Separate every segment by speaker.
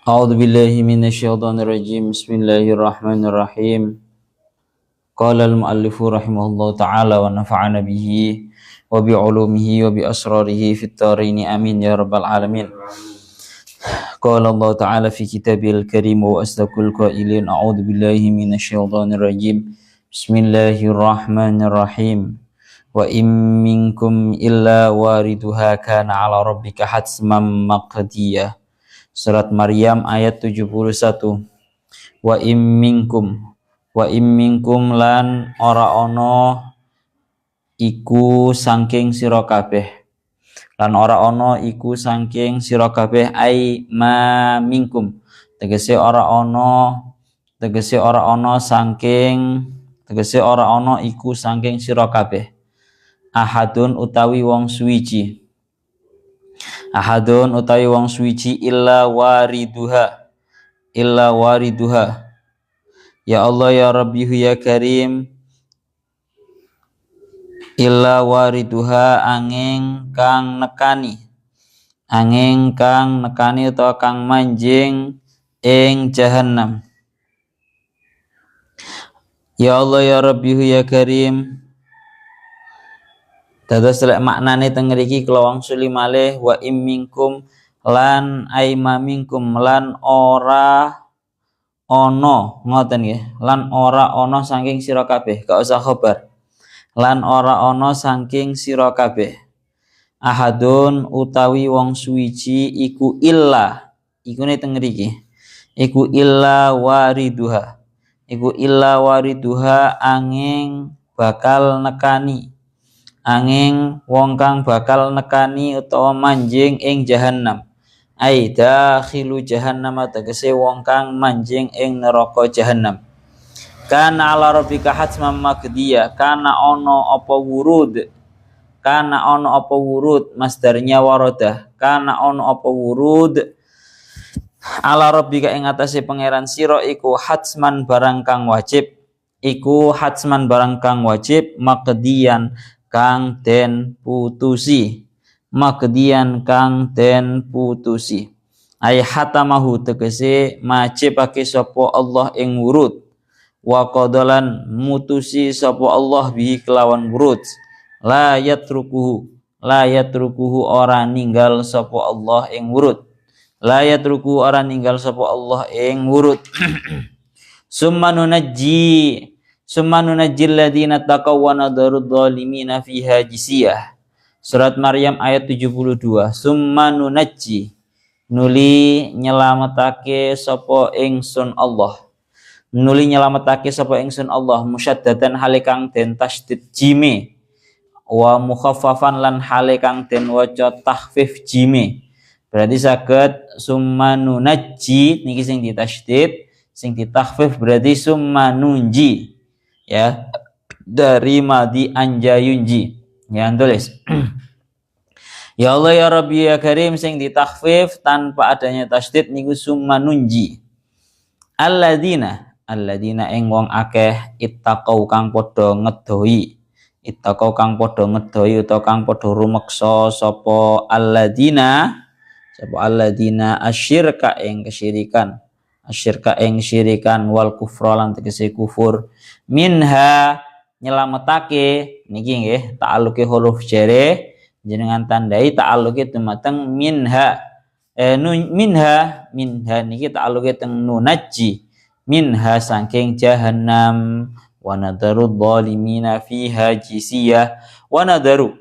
Speaker 1: A'udzu billahi minasyaitonir rajim. Bismillahirrahmanirrahim. Qala al-muallifu rahimahullahu taala wa nafa'ana bihi wa bi ulumihi wa bi asrarihi fid dharain amin ya rabbal alamin. Qala Allah taala fi kitabil karim wa asdaqul qailin a'udzu billahi minasyaitonir rajim. Bismillahirrahmanirrahim. Wa in minkum illa wariduha kana 'ala rabbika hatsman maqdiyah. Surat Maryam ayat 71. Wa imminkum lan ora ono iku saking sira kabeh. Lan ora ono iku saking sira kabeh ai ma minkum. Tegese ora ono iku saking sira kabeh. Ahadun utawi wong suwiji. Ahadun utawi wong suwiji illa wariduha. Ya Allah ya Rabbihu ya Karim. Illa wariduha angin kang nekani utawa kang manjing ing jahannam. Ya Allah ya Rabbihu ya Karim. Dados lek maknane teng mriki kula wangsuli malih wa imminkum lan aima minkum lan ora ono ngoten nggih, lan ora ono saking sira kabeh, gak usah khobar. Lan ora ono saking sira kabeh. Ahadun utawi wong suwiji iku illa, ikune teng mriki. Iku illa wariduha. Angin wong kang bakal nekani utawa manjing ing jahannam. Ai dakhilu jahannam tegese wong kang manjing ing neraka jahannam. Kana ala rabbika hatsman maqdiyah. Kana ono apa wurud masdarnya waradah. Kana ono apa wurud ala rabbika ing atase pangeran sira iku hatsman barang kang wajib maqdiyan kang den putusi. Ai hatamahu tegese majibake sapa Allah ing wurud. Wa qadalan mutusi sapa Allah bihi kelawan wurud. La yatrukuhu ora ninggal sapa Allah ing wurud. Summa nunajjil ladina taqaw wa nadarud dhalimina fiha jisiyah. Surat Maryam ayat 72. Summa nunajji nuli nyelametake sapa ingsun Allah. Musyaddatan hale kang den tasydid jime wa mukhaffafan lan hale kang den waca takhfif jime. Berarti saged summa nunajji niki sing ditasydid, sing ditakhfif berarti summa nunji. Ya, dari madi anjayunji. Ya, tulis. Ya Allah ya Rabbi ya Karim sing ditakhfif tanpa adanya tasydid niku summa nunji. Alladzina ing wong akeh ittaqau kang padha ngedoi utawa kang padha rumeksa sapa alladzina asyirka ing kesyirikan wal kufra lan tegese kufur. Minha nyelametake niki nggih ta'alluqe huruf jere jenengan tandai ta'alluqe dumateng minha niki ta'alluqe teng nunajji minha saking jahannam wa nadarud dhalimina fiha jisiyah wa nadaru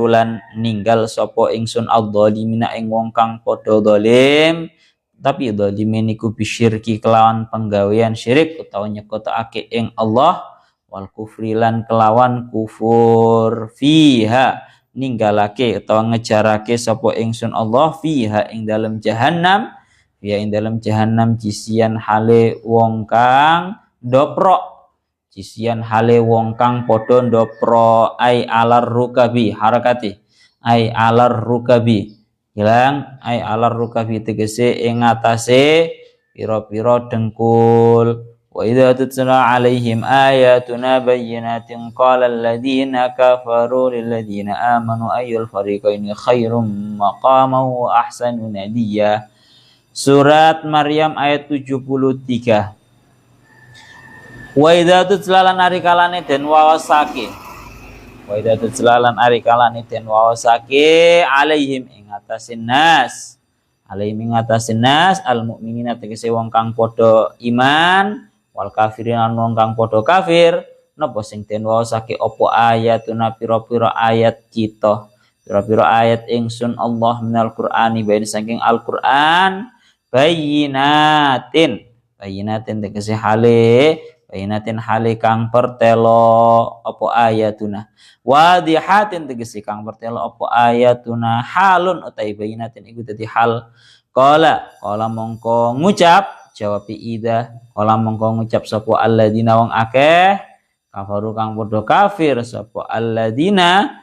Speaker 1: lan ninggal sapa ingsun adzalimina ing wong kang padha zalim. Tapi dzalimin niku bisyirki kelawan penggawean syirik utawa nyekotake ing Allah wal kufri lan kelawan kufur fiha ninggalake utawa ngejarake sapa ingsun Allah fiha ing dalam jahannam jisian hale wong kang ndoprok padha ndopro ai alar rukabi harakati ai alar rukabi hilang ai alar rukabi tegese ing atase pira-pira dengkul. Wa idza tutla alaihim ayatuna bayyinatin qala alladziina kafaru lil ladziina aamanu ayyul fariqaini khairum maqaman wa ahsanu nadiya. Surat Maryam ayat 73. Wa idza tutlalan ari kalane den wawasake. Wa idza tutlalan ari kalane den wawasake alaihim ing atasin nas. Alaihim ing atasin nas al mukminina tegese wong kang padha iman wal kafirin wong kang padha kafir. Napa sing den wawasake apa ayatuna pira-pira ayat kita. Pira-pira ayat ingsun Allah minal Qur'ani bain saking Al-Qur'an bayinatin tegese hale kang pertelo apa ayatuna wadihatin tegese kang pertelo apa ayatuna halun utai bayinatin iku dadi hal qala mongko ngucap jawab ida qala mongko ngucap sapa alladzina wong akeh kafaru kang padha kafir sapa alladzina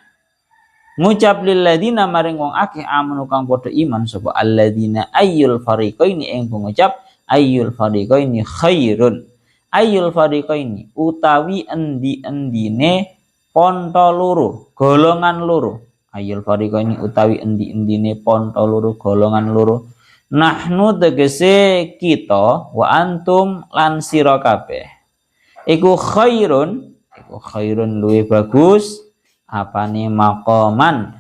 Speaker 1: ngucap lil ladina maring wong akeh amanu kang padha iman sapa alladzina ayyul fariqaini ing pengucap ayyul fariqaini khairun ayyul fariqaini utawi endi-endine ponto loro golongan loro ayyul fariqaini utawi endi-endine ponto loro golongan loro nahnu tegese kita wa antum lan sira kabeh iku khairun luwih bagus apane makoman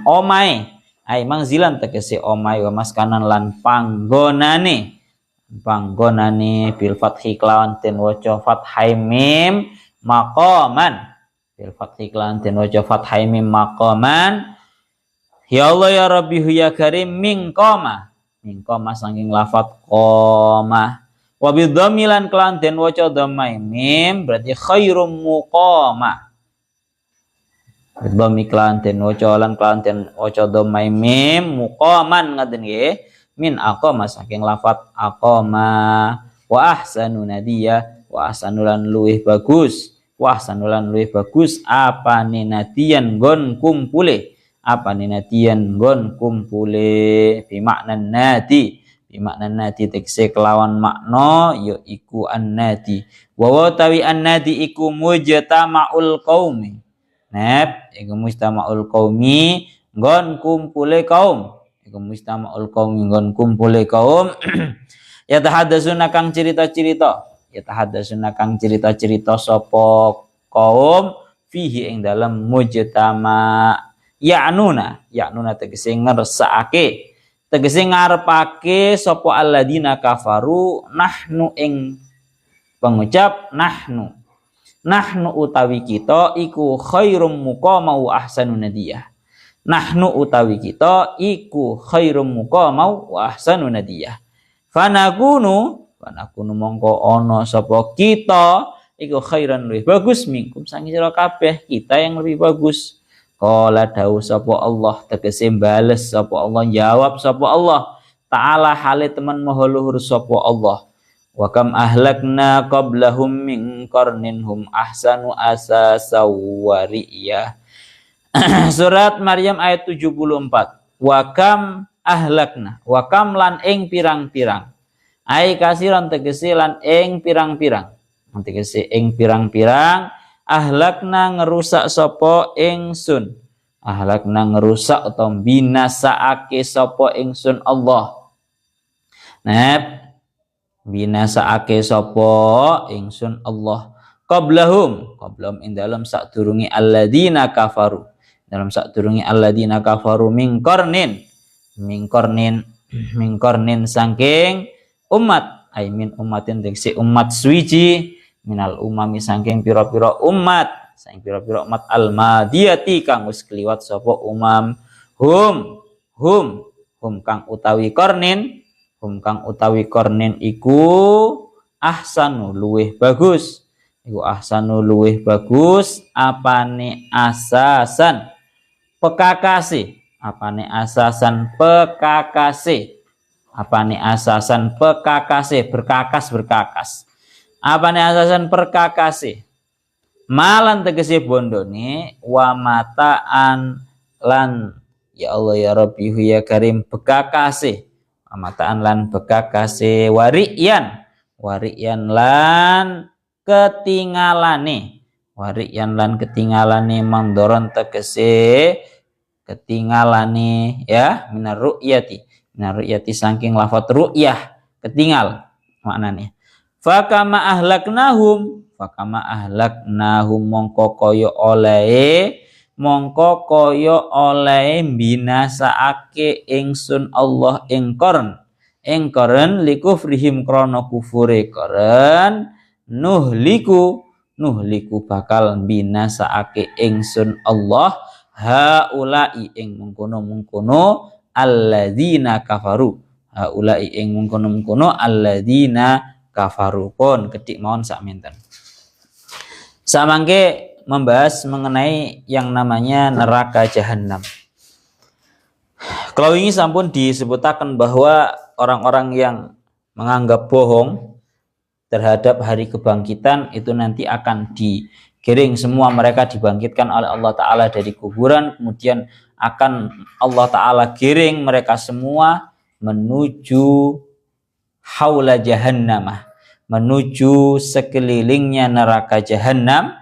Speaker 1: omai ai mangzilan tegese omai wa maskanan lan panggonane bil fathi kelawan den waca fathai mim makoman bil fathi kelawan den waca fathai mim makoman ya Allah ya Rabbi ya Karim min koma saking lafat koma wa bidzamilan kelawan den waca dhammai mim berarti khairum muqama Dhammi klan den waca lan klan den waca dhammai mim muqaman ngaten nggih min aqama saking lafat aqama wa ahsanu nadiya wa ahsanulan luwih bagus apane nadiyan nggon kumpule bi makna nadi tekse kelawan makna ya iku annadi wa tawi annadi iku mujtama'ul qaumi iku mustama'ul qaumi nggon kumpule kaum ya tahaddasuna kang cerita-cerita sapa kaum fihi ing dalam mujtama ya'nuna tegese ngersakake tegese ngarepake sapa alladzina kafaru nahnu ing pengucap nahnu utawi kita iku khairum muqama wa ahsanu nadiyah. Nahnu utawi kita iku khairum muqama wa ahsanu nadiyah. Fanakunu mongko ana sapa kita iku khairan lebih bagus minkum sang sira kabeh kita yang lebih bagus. Qala dawuh sapa Allah tegese bales sapa Allah jawab sapa Allah taala hale teman maha luhur sapa Allah. Wa kam ahlakna qablahum min qarnin hum ahsanu asasa wa ri'ya. Surat Maryam ayat 74. Wa kam ahlakna wa kam lan ing pirang-pirang ai kasiran tegese lan ing pirang-pirang tegese ing pirang-pirang ahlakna ngerusak sapa ingsun ngerusak atau binasaake sapa ingsun Allah binasaake sapa ingsun Allah qablahum ing dalam sadurunge alladzina kafaru min qarnin saking umat ai min umatin tegese umat suwiji minal umami saking pira-pira umat al madiyati kang wis kliwat sapa umam hum kang utawi qarnin iku ahsanu luweh bagus apane asasan pekakase berkakas apane asasan perkakase malan tegese bondone wa mataan lan ya Allah ya Rabbi ya Karim bekakase amataan lan bekakase wariyan lan ketinggalane mandoron tegese ketinggalane ya minar ru'yati Nah, ru'yati saking lafadz ru'yah ketinggal maknanya. Fakama ahlaknahum mongko koyo oleh binasaake ingsun Allah ing koren likufrihim krana kufure koren nuhliku bakal binasaake ingsun Allah haulai ing mengkono alladzina kafaru alladzina kafaru pun ketik mohon sakminten. Samangke membahas mengenai yang namanya neraka jahanam. Kalau ini sampun disebutaken bahwa orang-orang yang menganggap bohong terhadap hari kebangkitan itu nanti akan digiring semua mereka dibangkitkan oleh Allah Ta'ala dari kuburan, kemudian akan Allah Ta'ala giring mereka semua menuju haula jahannamah, menuju sekelilingnya neraka jahanam,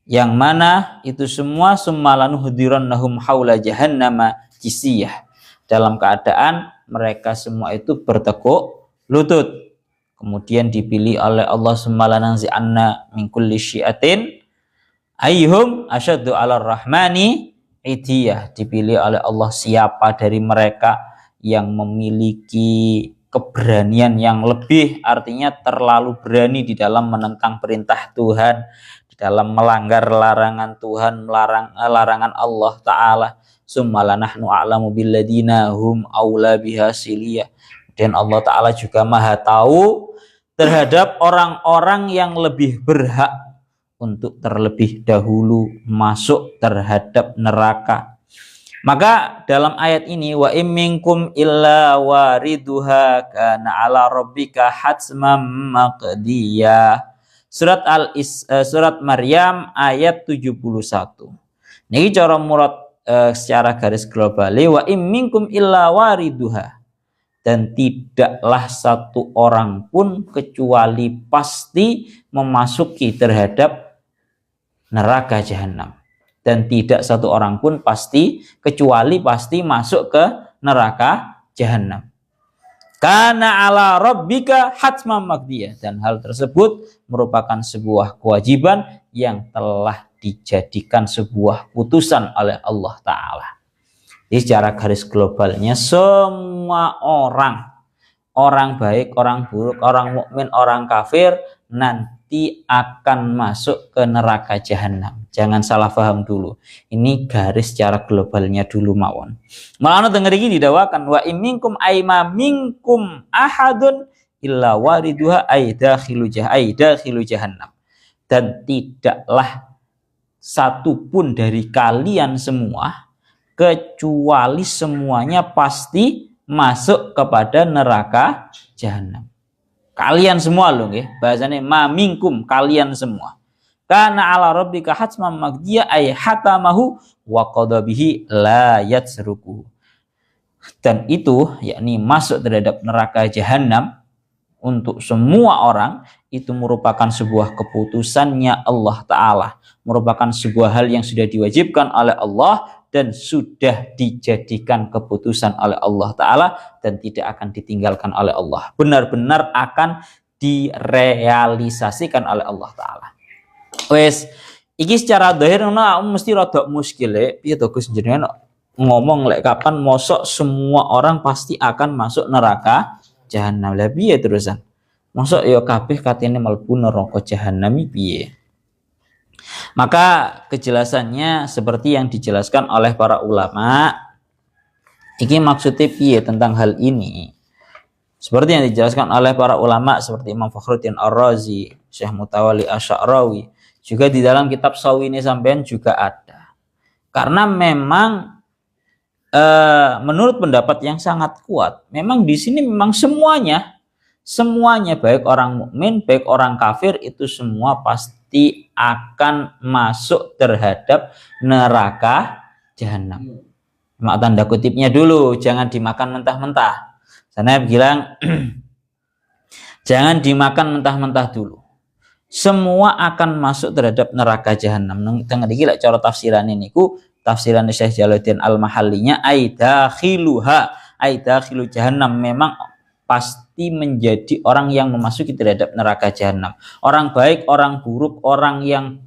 Speaker 1: yang mana itu semua summalanuhdirannahum haula jahannama jisiyah, dalam keadaan mereka semua itu bertekuk lutut. Kemudian dipilih oleh Allah summalananzi'anna min kulli syi'atin ayyuhum asyaddu 'alar rahmani idiyah, dipilih oleh Allah siapa dari mereka yang memiliki keberanian yang lebih, artinya terlalu berani di dalam menentang perintah Tuhan, di dalam melanggar larangan Tuhan, larangan Allah Ta'ala. Summala nahnu a'lamu billadina hum aula biha siliyah. Dan Allah Ta'ala juga maha tahu terhadap orang-orang yang lebih berhak untuk terlebih dahulu masuk terhadap neraka. Maka dalam ayat ini wa imminkum illa wariduha kana ala rabbika hatsman maqdiyah. Surat Maryam ayat 71. Niki cara murad secara garis global wa imminkum illa wariduha, dan tidaklah satu orang pun kecuali pasti memasuki terhadap neraka jahanam, dan tidak satu orang pun kecuali pasti masuk ke neraka jahanam. Kana ala rabbika hatman maqdiyah, dan hal tersebut merupakan sebuah kewajiban yang telah dijadikan sebuah putusan oleh Allah Ta'ala. Jadi secara garis globalnya semua orang baik, orang buruk, orang mukmin, orang kafir nanti akan masuk ke neraka jahanam. Jangan salah paham dulu. Ini garis secara globalnya dulu mawon. Malah denger iki didawakan wa imminkum aima minkum ahadun illa wariduha aidakhilu jahannam. Dan tidaklah satu pun dari kalian semua kecuali semuanya pasti masuk kepada neraka jahanam. Kalian semua loh nggih, bahasane ma minkum, kalian semua. Kana ala rabbika hatsman maqdiyah ay hatamahu wa qada bihi la yatsruku. Dan itu yakni masuk terhadap neraka jahanam untuk semua orang itu merupakan sebuah keputusannya Allah Ta'ala, merupakan sebuah hal yang sudah diwajibkan oleh Allah dan sudah dijadikan keputusan oleh Allah Ta'ala dan tidak akan ditinggalkan oleh Allah, benar-benar akan direalisasikan oleh Allah Ta'ala. Wes, iki secara zahir mesti rada muskil ya. Piye to Gus jenengan ngomong lek kapan mosok semua orang pasti akan masuk neraka jahanam. Lah piye terusan? Mosok ya kabeh katene mlebu neraka jahanam piye? Maka kejelasannya seperti yang dijelaskan oleh para ulama. Iki maksudnya piye tentang hal ini? Seperti yang dijelaskan oleh para ulama seperti Imam Fakhruddin Ar-Razi, Syekh Mutawalli Asy-Sya'rawi, juga di dalam kitab Shawini sampean juga ada. Karena memang menurut pendapat yang sangat kuat, memang di sini memang semuanya baik orang mukmin, baik orang kafir itu semua pasti akan masuk terhadap neraka jahanam. Mak tanda kutipnya dulu, jangan dimakan mentah-mentah. Saya bilang jangan dimakan mentah-mentah dulu. Semua akan masuk terhadap neraka jahanam. Dengan iki lek cara tafsiran niku, tafsiran Syekh Jalaluddin Al-Mahallinya aidakhiluha, aidakhilu jahannam, memang pasti menjadi orang yang memasuki terhadap neraka jahanam. Orang baik, orang buruk, orang yang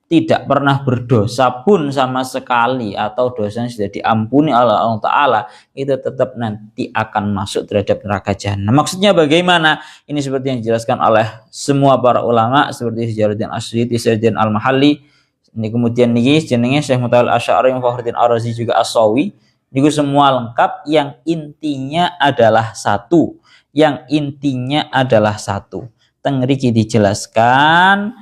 Speaker 1: tidak pernah berdosa pun sama sekali atau dosanya sudah diampuni oleh Allah Ta'ala, itu tetap nanti akan masuk terhadap neraka jahanam. Maksudnya bagaimana? Ini seperti yang dijelaskan oleh semua para ulama seperti Jalaluddin Asy'ari, Sayyidin Al-Mahalli, ini kemudian niki jenenge Syekh Mutawal Asy'ari, Fakhruddin Ar-Razi, juga As-Sawi. Niku semua lengkap, yang intinya adalah satu. Yang intinya adalah satu. Tengriki dijelaskan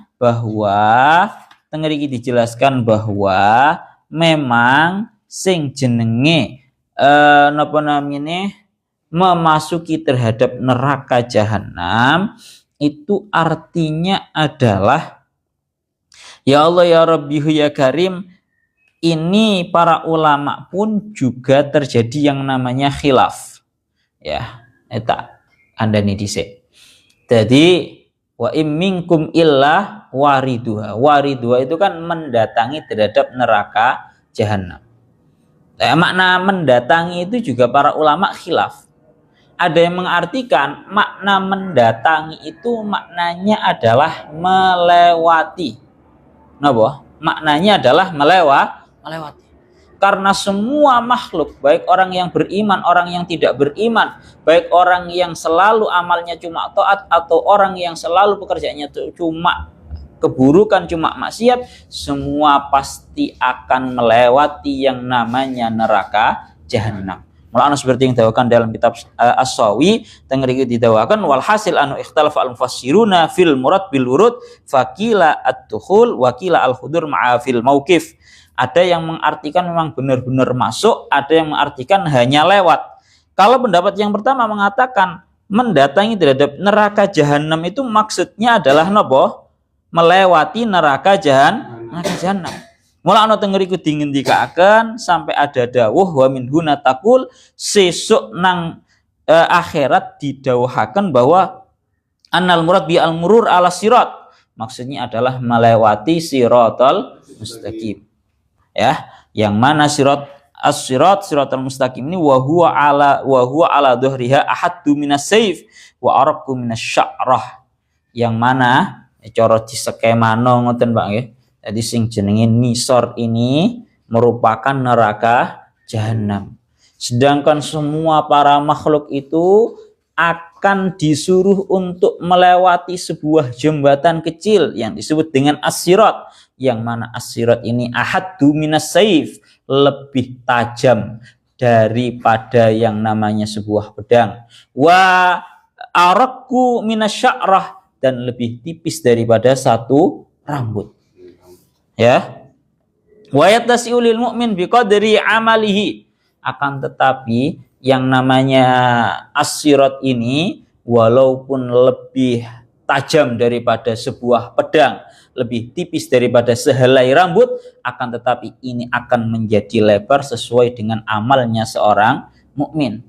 Speaker 1: bahwa memang sing jenenge napa namine memasuki terhadap neraka jahanam itu artinya adalah, ya Allah ya Rabbi ya Karim, ini para ulama pun juga terjadi yang namanya khilaf. Ya, eta andani dhisik. Jadi wa imminkum illa wariduha. Wariduha itu kan mendatangi terhadap neraka jahanam. Makna mendatangi itu juga para ulama khilaf. Ada yang mengartikan makna mendatangi itu maknanya adalah melewati. Napa? Maknanya adalah melewati. Karena semua makhluk, baik orang yang beriman, orang yang tidak beriman, baik orang yang selalu amalnya cuma taat atau orang yang selalu pekerjaannya cuma keburukan, cuma maksiat, semua pasti akan melewati yang namanya neraka jahanam. Mulanya seperti yang didawakan dalam kitab As-Sawi, tengriki didawakan walhasil anu ikhtalafa al-mufassiruna fil murad bil wurud faqila ad-dukhul wa qila al-hudur ma'a fil mauqif. Ada yang mengartikan memang benar-benar masuk, ada yang mengartikan hanya lewat. Kalau pendapat yang pertama mengatakan mendatangi terhadap neraka jahanam itu maksudnya adalah nopo? Melewati neraka jahanam. Mula ana tengeriku dingendikaken sampai ada dawuh wa min huna taqul, sesuk nang akhirat didawuhaken bahwa annal murad bi al murur ala sirat. Maksudnya adalah melewati siratal mustaqim. Ya, yang mana siratal mustaqim ini wa huwa ala dhuhriha ahaddu minas sayf wa araqqu minas sya'rah. Yang mana cara disekemano ngoten Pak nggih. Jadi sing jenenge nisor ini merupakan neraka jahanam. Sedangkan semua para makhluk itu akan disuruh untuk melewati sebuah jembatan kecil yang disebut dengan as-sirat, yang mana as-sirat ini ahaddu minas saif, lebih tajam daripada yang namanya sebuah pedang, wa araqqu minas sya'rah, dan lebih tipis daripada satu rambut. Ya, wa yattasi'u lil mu'min biqadri amalihi, akan tetapi yang namanya as-sirat ini walaupun lebih tajam daripada sebuah pedang, lebih tipis daripada sehelai rambut, akan tetapi ini akan menjadi lebar sesuai dengan amalnya seorang mukmin.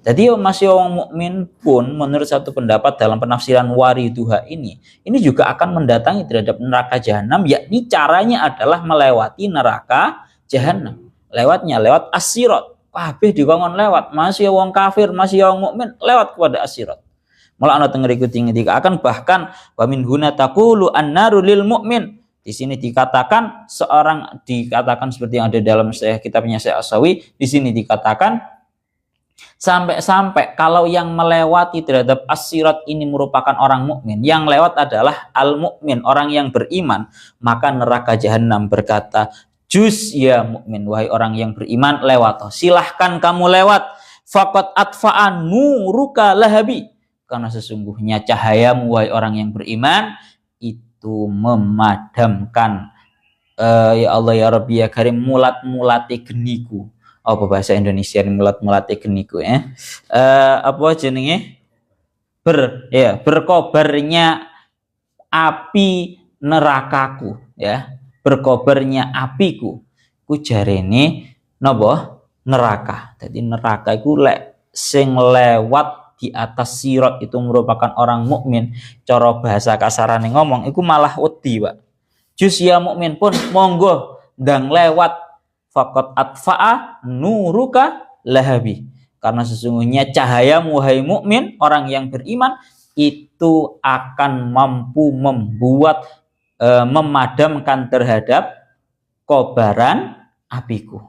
Speaker 1: Jadi masih orang mukmin pun menurut satu pendapat dalam penafsiran wariduha ini juga akan mendatangi terhadap neraka jahanam, yakni caranya adalah melewati neraka jahanam. Lewatnya lewat as-sirat. Kabeh dikongkon lewat, masih wong kafir, masih wong mukmin lewat kepada as-sirat. Mula ana teng riku akan bahkan wa min huna taqulu an-naru lil mukmin. Di sini dikatakan seperti yang ada dalam kitabnya Syekh As-Sawi, di sini dikatakan sampai kalau yang melewati terhadap as-sirat ini merupakan orang mukmin, yang lewat adalah al-mukmin, orang yang beriman, maka neraka jahanam berkata, "Juz ya mukmin, wahai orang yang beriman, lewat. Silahkan kamu lewat. Faqad atfa'a nuruka lahabi." Karena sesungguhnya cahayamu, wahai orang yang beriman, itu memadamkan ya Allah ya Rabbi ya Karim, mulat-mulate geniku. Apa bahasa Indonesia ini mulat-mulate geniku ya? Apa jenenge? Berkobarnya api nerakaku ya. Berkobarnya apiku ku jarene napa neraka. Jadi neraka iku lek sing lewat di atas sirat itu merupakan orang mukmin, cara bahasa kasarane ngomong iku malah wedi, Pak. Jus ya mukmin pun monggo ndang lewat, faqat atfa'a nuruka lahabi, karena sesungguhnya cahayamu wahai mukmin, orang yang beriman itu akan mampu membuat memadamkan terhadap kobaran apiku.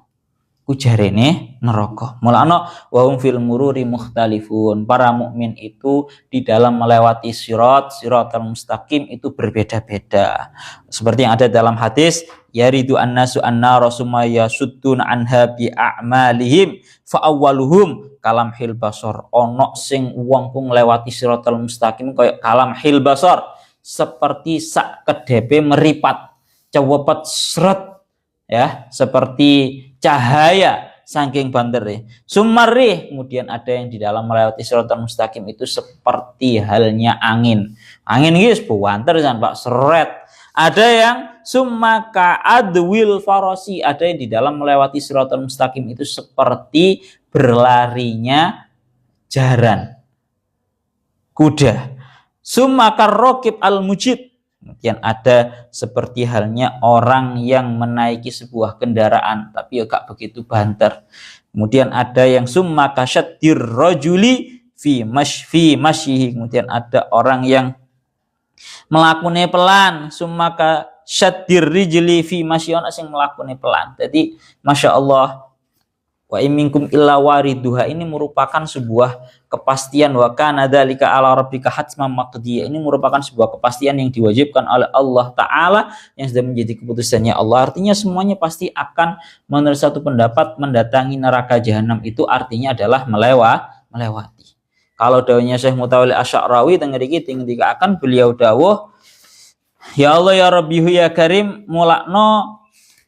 Speaker 1: Ujarene neraka. Mulane wa hum fil mururi mukhtalifun. Para mukmin itu di dalam melewati siratal mustaqim itu berbeda-beda. Seperti yang ada dalam hadis, yaridu annasu annara summa yasudduna anha bi a'malihim fa awwaluhum kalamhil basar. Ono sing wong ku nglewati siratal mustaqim kaya kalamhil basar, seperti sak kedepe meripat, cewepet sret ya, seperti cahaya saking bantere. Sumarih, kemudian ada yang di dalam melewati siratal mustaqim itu seperti halnya angin. Angin guys buanter jan Pak seret. Ada yang sumaka adwil farosi, ada yang di dalam melewati siratal mustaqim itu seperti berlarinya jaran kuda. Sumaka rokib al-mujid, kemudian ada seperti halnya orang yang menaiki sebuah kendaraan tapi gak begitu banter. Kemudian ada yang summa kasyaddir rajuli fi masyihi, kemudian ada orang yang melakune pelan, summa kasyaddir rijli fi masyihi, sing melakune pelan. Jadi Masya Allah, wa iminkum illa wariduha ini merupakan sebuah kepastian, wa kana dzalika ala rabbika hatman maqdiya, ini merupakan sebuah kepastian yang diwajibkan oleh Allah Ta'ala yang sudah menjadi keputusannya Allah. Artinya semuanya pasti akan, menurut satu pendapat, mendatangi neraka jahanam itu artinya adalah melewati. Kalau dawuhnya Syekh Mutawalli Asy'arawi tengeriki tinggal akan beliau dawuh, ya Allah ya Rabbihu ya Karim, mulakno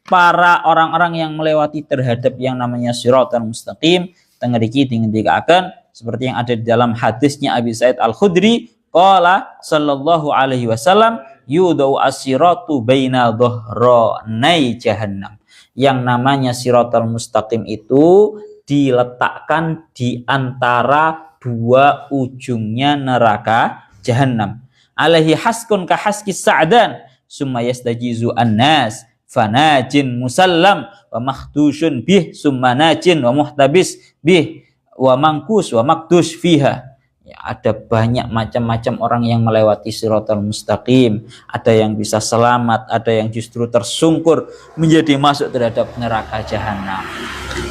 Speaker 1: para orang-orang yang melewati terhadap yang namanya siratal mustaqim tengeriki akan seperti yang ada di dalam hadisnya Abi Sa'id Al-Khudri, qala sallallahu alaihi wasallam yudau as-siratu baina dhahranai jahannam. Yang namanya siratal mustaqim itu diletakkan di antara dua ujungnya neraka jahannam. Alaihi haskun ka haskis sa'dan summa yastajizu an-nas fanajin musallam wa makhdushun bih summa najin wa muhtabis bih wa mangkus wa makdus fiha. Ya, ada banyak macam-macam orang yang melewati siratal mustaqim. Ada yang bisa selamat, ada yang justru tersungkur menjadi masuk terhadap neraka jahanam.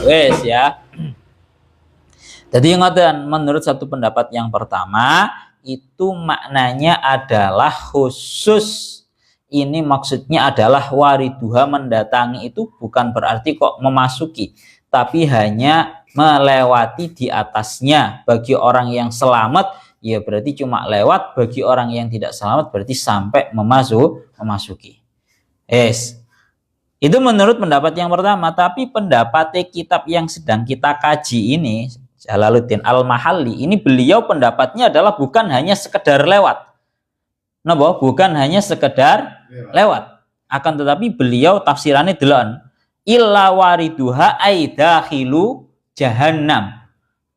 Speaker 1: Wes ya. Jadi ngoten, menurut satu pendapat yang pertama itu maknanya adalah khusus. Ini maksudnya adalah wariduha, mendatangi itu bukan berarti kok memasuki, tapi hanya melewati di atasnya. Bagi orang yang selamat ya berarti cuma lewat, bagi orang yang tidak selamat berarti sampai memasuki. Itu menurut pendapat yang pertama. Tapi pendapat kitab yang sedang kita kaji ini, Jalaluddin Al-Mahalli, ini beliau pendapatnya adalah bukan hanya sekedar lewat. Bukan hanya sekedar lewat, akan tetapi beliau tafsirannya delon illa wariduha aidakhilu jahannam.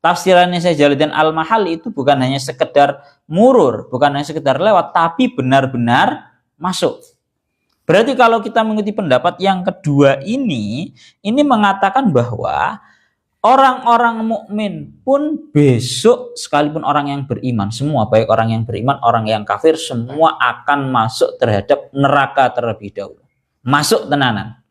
Speaker 1: Tafsirannya saya Jalaluddin Al-Mahalli itu bukan hanya sekedar murur, bukan hanya sekedar lewat, tapi benar-benar masuk. Berarti kalau kita mengikuti pendapat yang kedua ini mengatakan bahwa orang-orang mukmin pun besok, sekalipun orang yang beriman, semua baik orang yang beriman, orang yang kafir, semua akan masuk terhadap neraka terlebih dahulu. Masuk tenanan.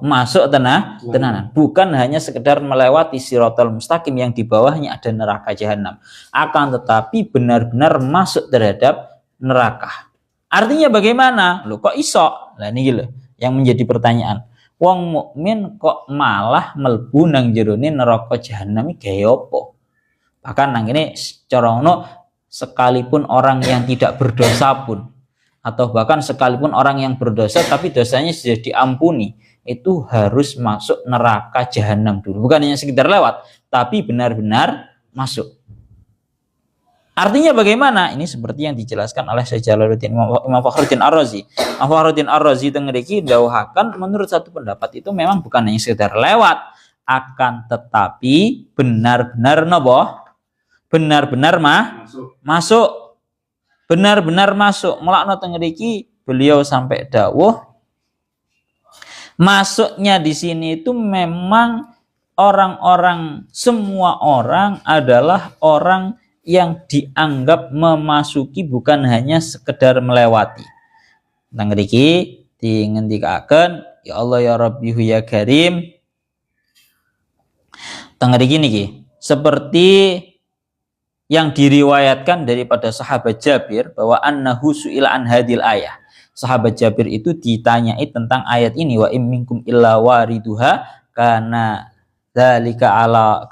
Speaker 1: Masuk tenanan. Bukan hanya sekedar melewati siratal mustaqim yang di bawahnya ada neraka jahanam. Akan tetapi benar-benar masuk terhadap neraka. Artinya bagaimana? Loh kok iso? Lah ini loh yang menjadi pertanyaan. Wong mukmin kok malah mlebu nang jerone neraka jahanam iki gawe apa? Bahkan nang ini cara ngono sekalipun orang yang tidak berdosa pun, atau bahkan sekalipun orang yang berdosa tapi dosanya sudah diampuni, itu harus masuk neraka jahanam dulu. Bukan hanya sekedar lewat, tapi benar-benar masuk. Artinya bagaimana? Ini seperti yang dijelaskan oleh Syekh Jalaluddin Imam Fakhruddin Ar-Razi. Imam Fakhruddin Ar-Razi tengeriki dawuhaken menurut satu pendapat itu memang bukan hanya sekedar lewat, akan tetapi benar-benar benar-benar masuk. Benar-benar masuk. Mulakno tengeriki beliau sampai dawuh masuknya di sini itu memang semua orang adalah orang yang dianggap memasuki, bukan hanya sekedar melewati. Nang mriki dingendikaken ya Allah ya Rabbihu ya Karim. Teng mriki niki seperti yang diriwayatkan daripada sahabat Jabir bahwa annahu su'ila an hadil ayah. Sahabat Jabir itu ditanyai tentang ayat ini, wa im minkum illa wariduha kana ala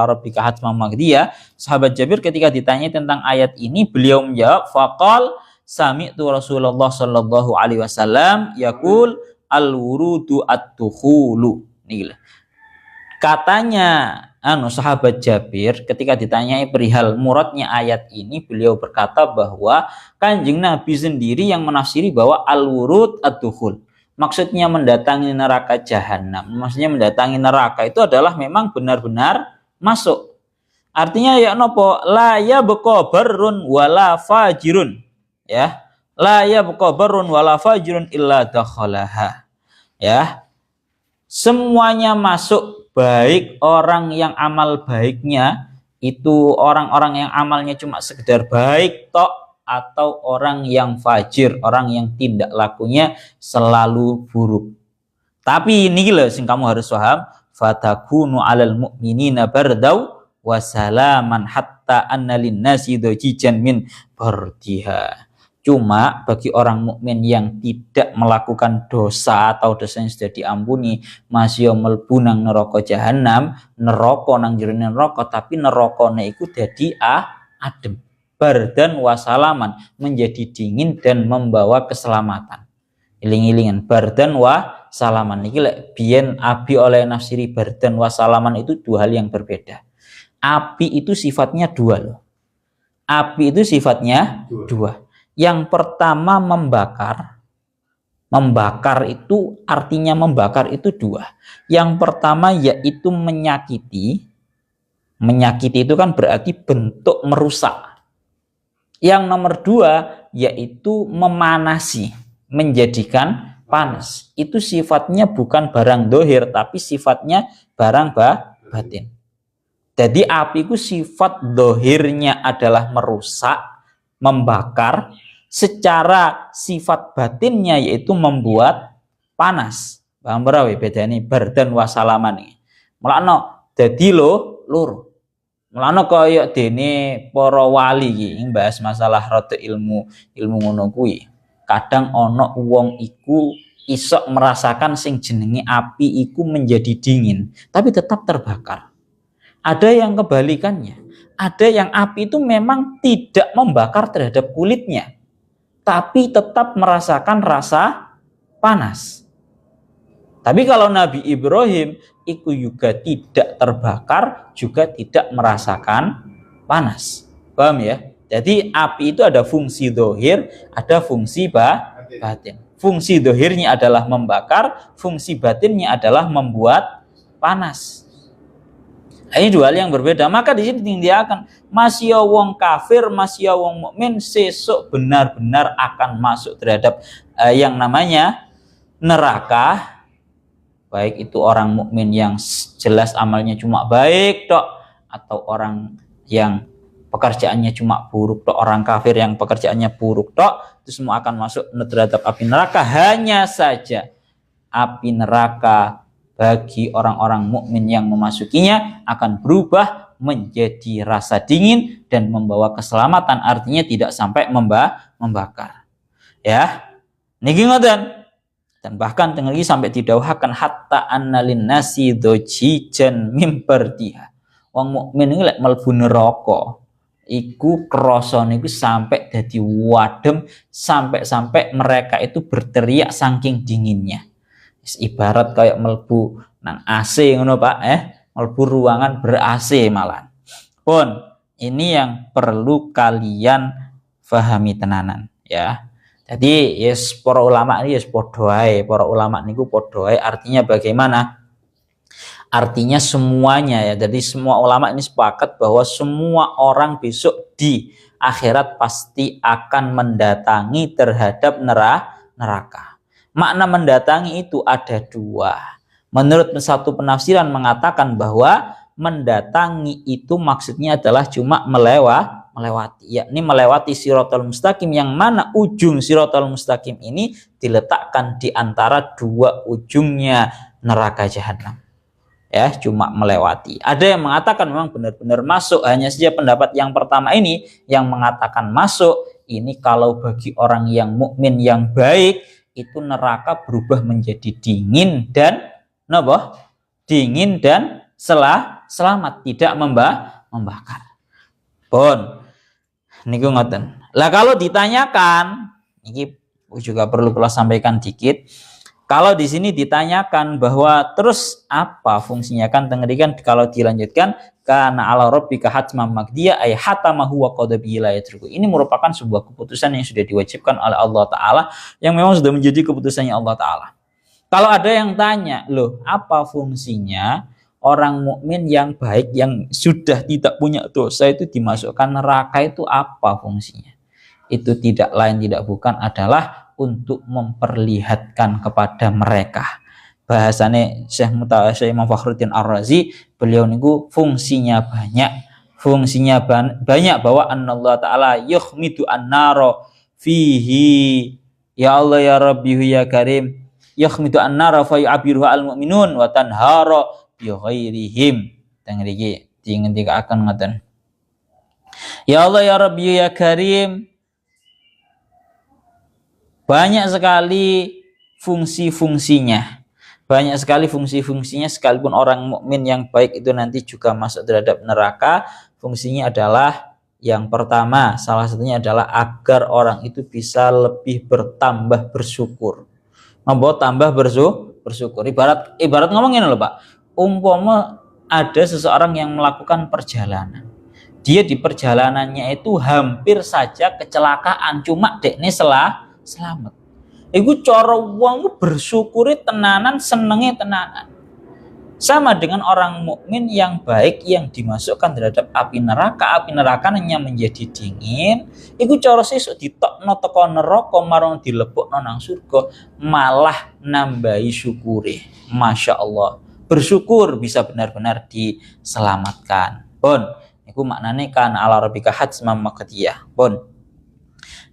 Speaker 1: rabbika hatman maqdiya. Sahabat Jabir ketika ditanya tentang ayat ini, beliau menjawab, faqal sami'tu Rasulullah sallallahu alaihi wasallam yaqul al-wurudu at-tukhulu. Nih katanya sahabat Jabir ketika ditanyai perihal muradnya ayat ini, beliau berkata bahwa Kanjeng Nabi sendiri yang menafsiri bahwa al-wurud ad-dukhul, maksudnya mendatangi neraka jahanam. Maksudnya mendatangi neraka itu adalah memang benar-benar masuk. Artinya ya nopo la yabqa barrun wala fajirun, ya. La yabqa barrun wala fajirun illa dakhalaha. Ya. Semuanya masuk, baik orang yang amal baiknya itu orang-orang yang amalnya cuma sekedar baik tok, atau orang yang fajir, orang yang tindak lakunya selalu buruk. Tapi ini loh sing kamu harus paham, fatakunu 'alal mu'minina bardau wa salaman hatta anna linnasi dajijan min bardiha. Cuma bagi orang mukmin yang tidak melakukan dosa atau dosa yang sudah diampuni, masih mlebu nang neraka jahanam, neraka nang jero neraka, tapi nerakane iku dadi adem. Bardan wasalaman, menjadi dingin dan membawa keselamatan. Iling-ilingan bardan wasalaman niki lek biyen Abi oleh nafsiri bardan wasalaman itu dua hal yang berbeda. Api itu sifatnya dua loh. Api itu sifatnya dua. Yang pertama membakar. Membakar itu artinya membakar itu dua. Yang pertama yaitu menyakiti. Menyakiti itu kan berarti bentuk merusak. Yang nomor dua yaitu memanasi, menjadikan panas. Itu sifatnya bukan barang dohir, tapi sifatnya barang batin. Jadi api itu sifat dohirnya adalah merusak, membakar. Secara sifat batinnya yaitu membuat panas. Paham berapa bedanya bardan wasalaman ini? Mulakno dadi loro. Mulane kaya dene para wali iki bahas masalah rada ilmu ngono kuwi. Kadang ana wong iku iso merasakan sing jenenge api iku menjadi dingin, tapi tetap terbakar. Ada yang kebalikannya. Ada yang api itu memang tidak membakar terhadap kulitnya, tapi tetap merasakan rasa panas. Tapi kalau Nabi Ibrahim itu juga tidak terbakar, juga tidak merasakan panas. Paham ya? Jadi api itu ada fungsi dohir, ada fungsi batin. Fungsi dohirnya adalah membakar, fungsi batinnya adalah membuat panas. Ini dua hal yang berbeda. Maka di sini diakan masih wong kafir, masih wong mukmin sesuk benar-benar akan masuk terhadap yang namanya neraka. Baik itu orang mukmin yang jelas amalnya cuma baik tok, atau orang yang pekerjaannya cuma buruk tok, orang kafir yang pekerjaannya buruk tok, itu semua akan masuk terhadap api neraka. Hanya saja api neraka bagi orang-orang mukmin yang memasukinya akan berubah menjadi rasa dingin dan membawa keselamatan, artinya tidak sampai membakar. Ya, niki ngoten. Dan bahkan tinggi sampai didhawuhaken hatta annalin nasi dojijan mimbardiha. Wong mukmin iki lek mlebu neraka iku krasa niku sampai dadi wadem, sampai mereka itu berteriak saking dinginnya. Ibarat kayak mlebu nang AC ngono Pak, mlebu ruangan ber-AC malah. Pun ini yang perlu kalian pahami tenanan ya. Jadi yes, para ulama ini yes padha ae, para ulama niku padha ae, artinya bagaimana? Artinya semuanya ya. Jadi semua ulama ini sepakat bahwa semua orang besok di akhirat pasti akan mendatangi terhadap neraka. Makna mendatangi itu ada dua. Menurut satu penafsiran mengatakan bahwa mendatangi itu maksudnya adalah cuma melewati, yakni melewati Shiratal Mustaqim, yang mana ujung Shiratal Mustaqim ini diletakkan di antara dua ujungnya neraka jahanam. Ya, cuma melewati. Ada yang mengatakan memang benar-benar masuk. Hanya saja pendapat yang pertama ini yang mengatakan masuk ini kalau bagi orang yang mukmin yang baik itu neraka berubah menjadi dingin dan dingin dan selamat, tidak membakar. Pun niku ngoten. Lah kalau ditanyakan, ini juga perlu kalau sampaikan dikit. Kalau di sini ditanyakan bahwa terus apa fungsinya, kan tengerikan kalau dilanjutkan kana ala rabbika hatman maqdiya ay hatamahu wa qada bihi la yatruku. Ini merupakan sebuah keputusan yang sudah diwajibkan oleh Allah Ta'ala, yang memang sudah menjadi keputusannya Allah Ta'ala. Kalau ada yang tanya, loh apa fungsinya orang mukmin yang baik yang sudah tidak punya dosa itu dimasukkan neraka, itu apa fungsinya? Itu tidak lain tidak bukan adalah untuk memperlihatkan kepada mereka. Bahasane Syekh Imam Fakhruddin Ar-Razi, beliau niku fungsinya banyak bahwa Allah Ta'ala yukhmidu an-nara fihi ya Allah ya Rabbi ya Karim yukhmidu an-nara fa yu'abiruha al-mu'minun wa tanhara bi ghairihim. Tengriki dingendika akan ngoten. Ya Allah ya Rabbi ya Karim, banyak sekali fungsi-fungsinya. Banyak sekali fungsi-fungsinya, sekalipun orang mukmin yang baik itu nanti juga masuk terhadap neraka. Fungsinya adalah yang pertama, salah satunya adalah agar orang itu bisa lebih bertambah bersyukur. Membawa tambah bersyukur. Ibarat ngomongin loh Pak. Umpama ada seseorang yang melakukan perjalanan. Dia di perjalanannya itu hampir saja kecelakaan, cuma dekne selamat. Iku cara wong bersyukuri tenanan, senenge tenanan. Sama dengan orang mukmin yang baik yang dimasukkan terhadap api neraka. Api neraka hanya menjadi dingin. Iku cara sesuk ditokno teko neraka marang dilebokno nang surga, malah nambahi syukure. Masya Allah. Bersyukur bisa benar-benar diselamatkan. Pun, iku maknane kan ala rabbika hatman maqdiyah. Pun.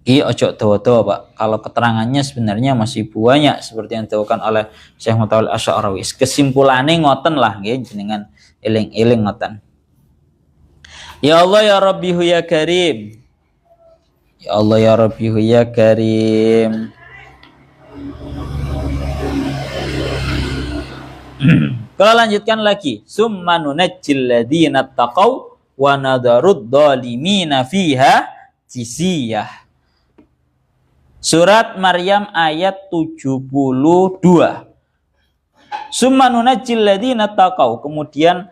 Speaker 1: Iya ojo dawa-dawa Pak. Kalau keterangannya sebenarnya masih banyak seperti yang ditemukan oleh Syekh Mutawalli Asy'arawi. Kesimpulannya ngoten lah nggih jenengan eling-eling ngoten. Ya Allah ya Rabbihu ya Karim. Ya Allah ya Rabbihu ya Karim. Kalau lanjutkan lagi, summa nunajjil ladzina taqaw wa nadarud dhalimina fiha jisiyah. Surat Maryam ayat 72. Summa nunajjil ladzina taqaw, kemudian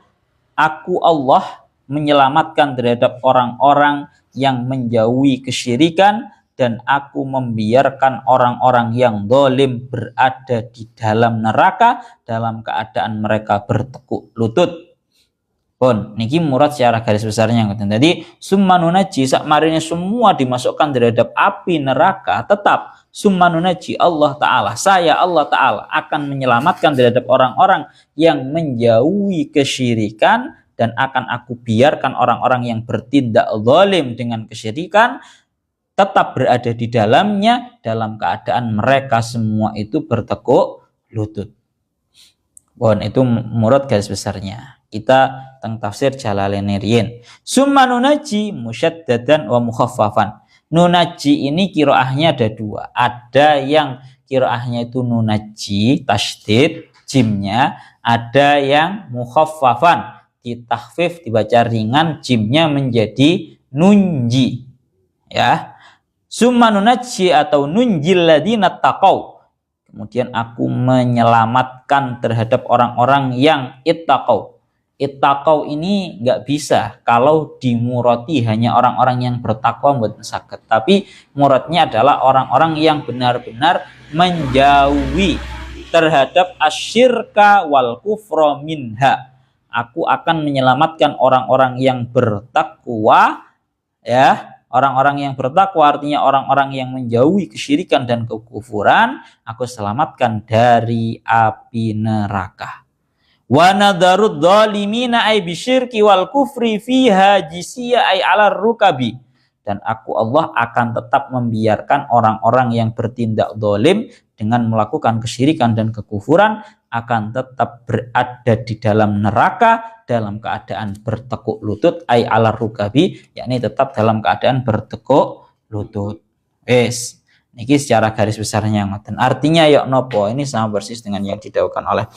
Speaker 1: aku Allah menyelamatkan terhadap orang-orang yang menjauhi kesyirikan, dan aku membiarkan orang-orang yang zalim berada di dalam neraka dalam keadaan mereka bertekuk lutut. Pun niki murad secara garis besarnya ngoten. Jadi summa nunajji sakmarine semua dimasukkan terhadap api neraka, tetap summa nunajji Allah Ta'ala, saya Allah Ta'ala akan menyelamatkan terhadap orang-orang yang menjauhi kesyirikan, dan akan aku biarkan orang-orang yang bertindak zalim dengan kesyirikan tetap berada di dalamnya dalam keadaan mereka semua itu bertekuk lutut. Pun itu murad garis besarnya. Kita teng tafsir Jalalaini riyin. Summa nunaji musyaddadan wa mukhaffafan. Nunaji ini qiraahnya ada dua. Ada yang qiraahnya itu nunaji tasydid jimnya, ada yang mukhaffafan ditakhfif dibaca ringan jimnya menjadi nunji. Ya. Summa nunaji atau nunjil ladzina taqaw. Kemudian aku menyelamatkan terhadap orang-orang yang ittaqaw. Ittaqaw ini nggak bisa kalau dimurati hanya orang-orang yang bertakwa buat sakit, tapi muradnya adalah orang-orang yang benar-benar menjauhi terhadap asyirka wal kufra minha. Aku akan menyelamatkan orang-orang yang bertakwa ya orang-orang yang bertakwa artinya orang-orang yang menjauhi kesyirikan dan kekufuran, aku selamatkan dari api neraka. Wa nadarud dhalimina ay bisyirki wal kufri fiha jisiyya ay 'ala rukabi. Dan aku Allah akan tetap membiarkan orang-orang yang bertindak zalim dengan melakukan kesyirikan dan kekufuran akan tetap berada di dalam neraka dalam keadaan bertekuk lutut ay 'ala rukabi, yakni tetap dalam keadaan bertekuk lutut. Wes, niki secara garis besarnya ngoten. Artinya ya nopo, ini sama persis dengan yang didhawuhkan oleh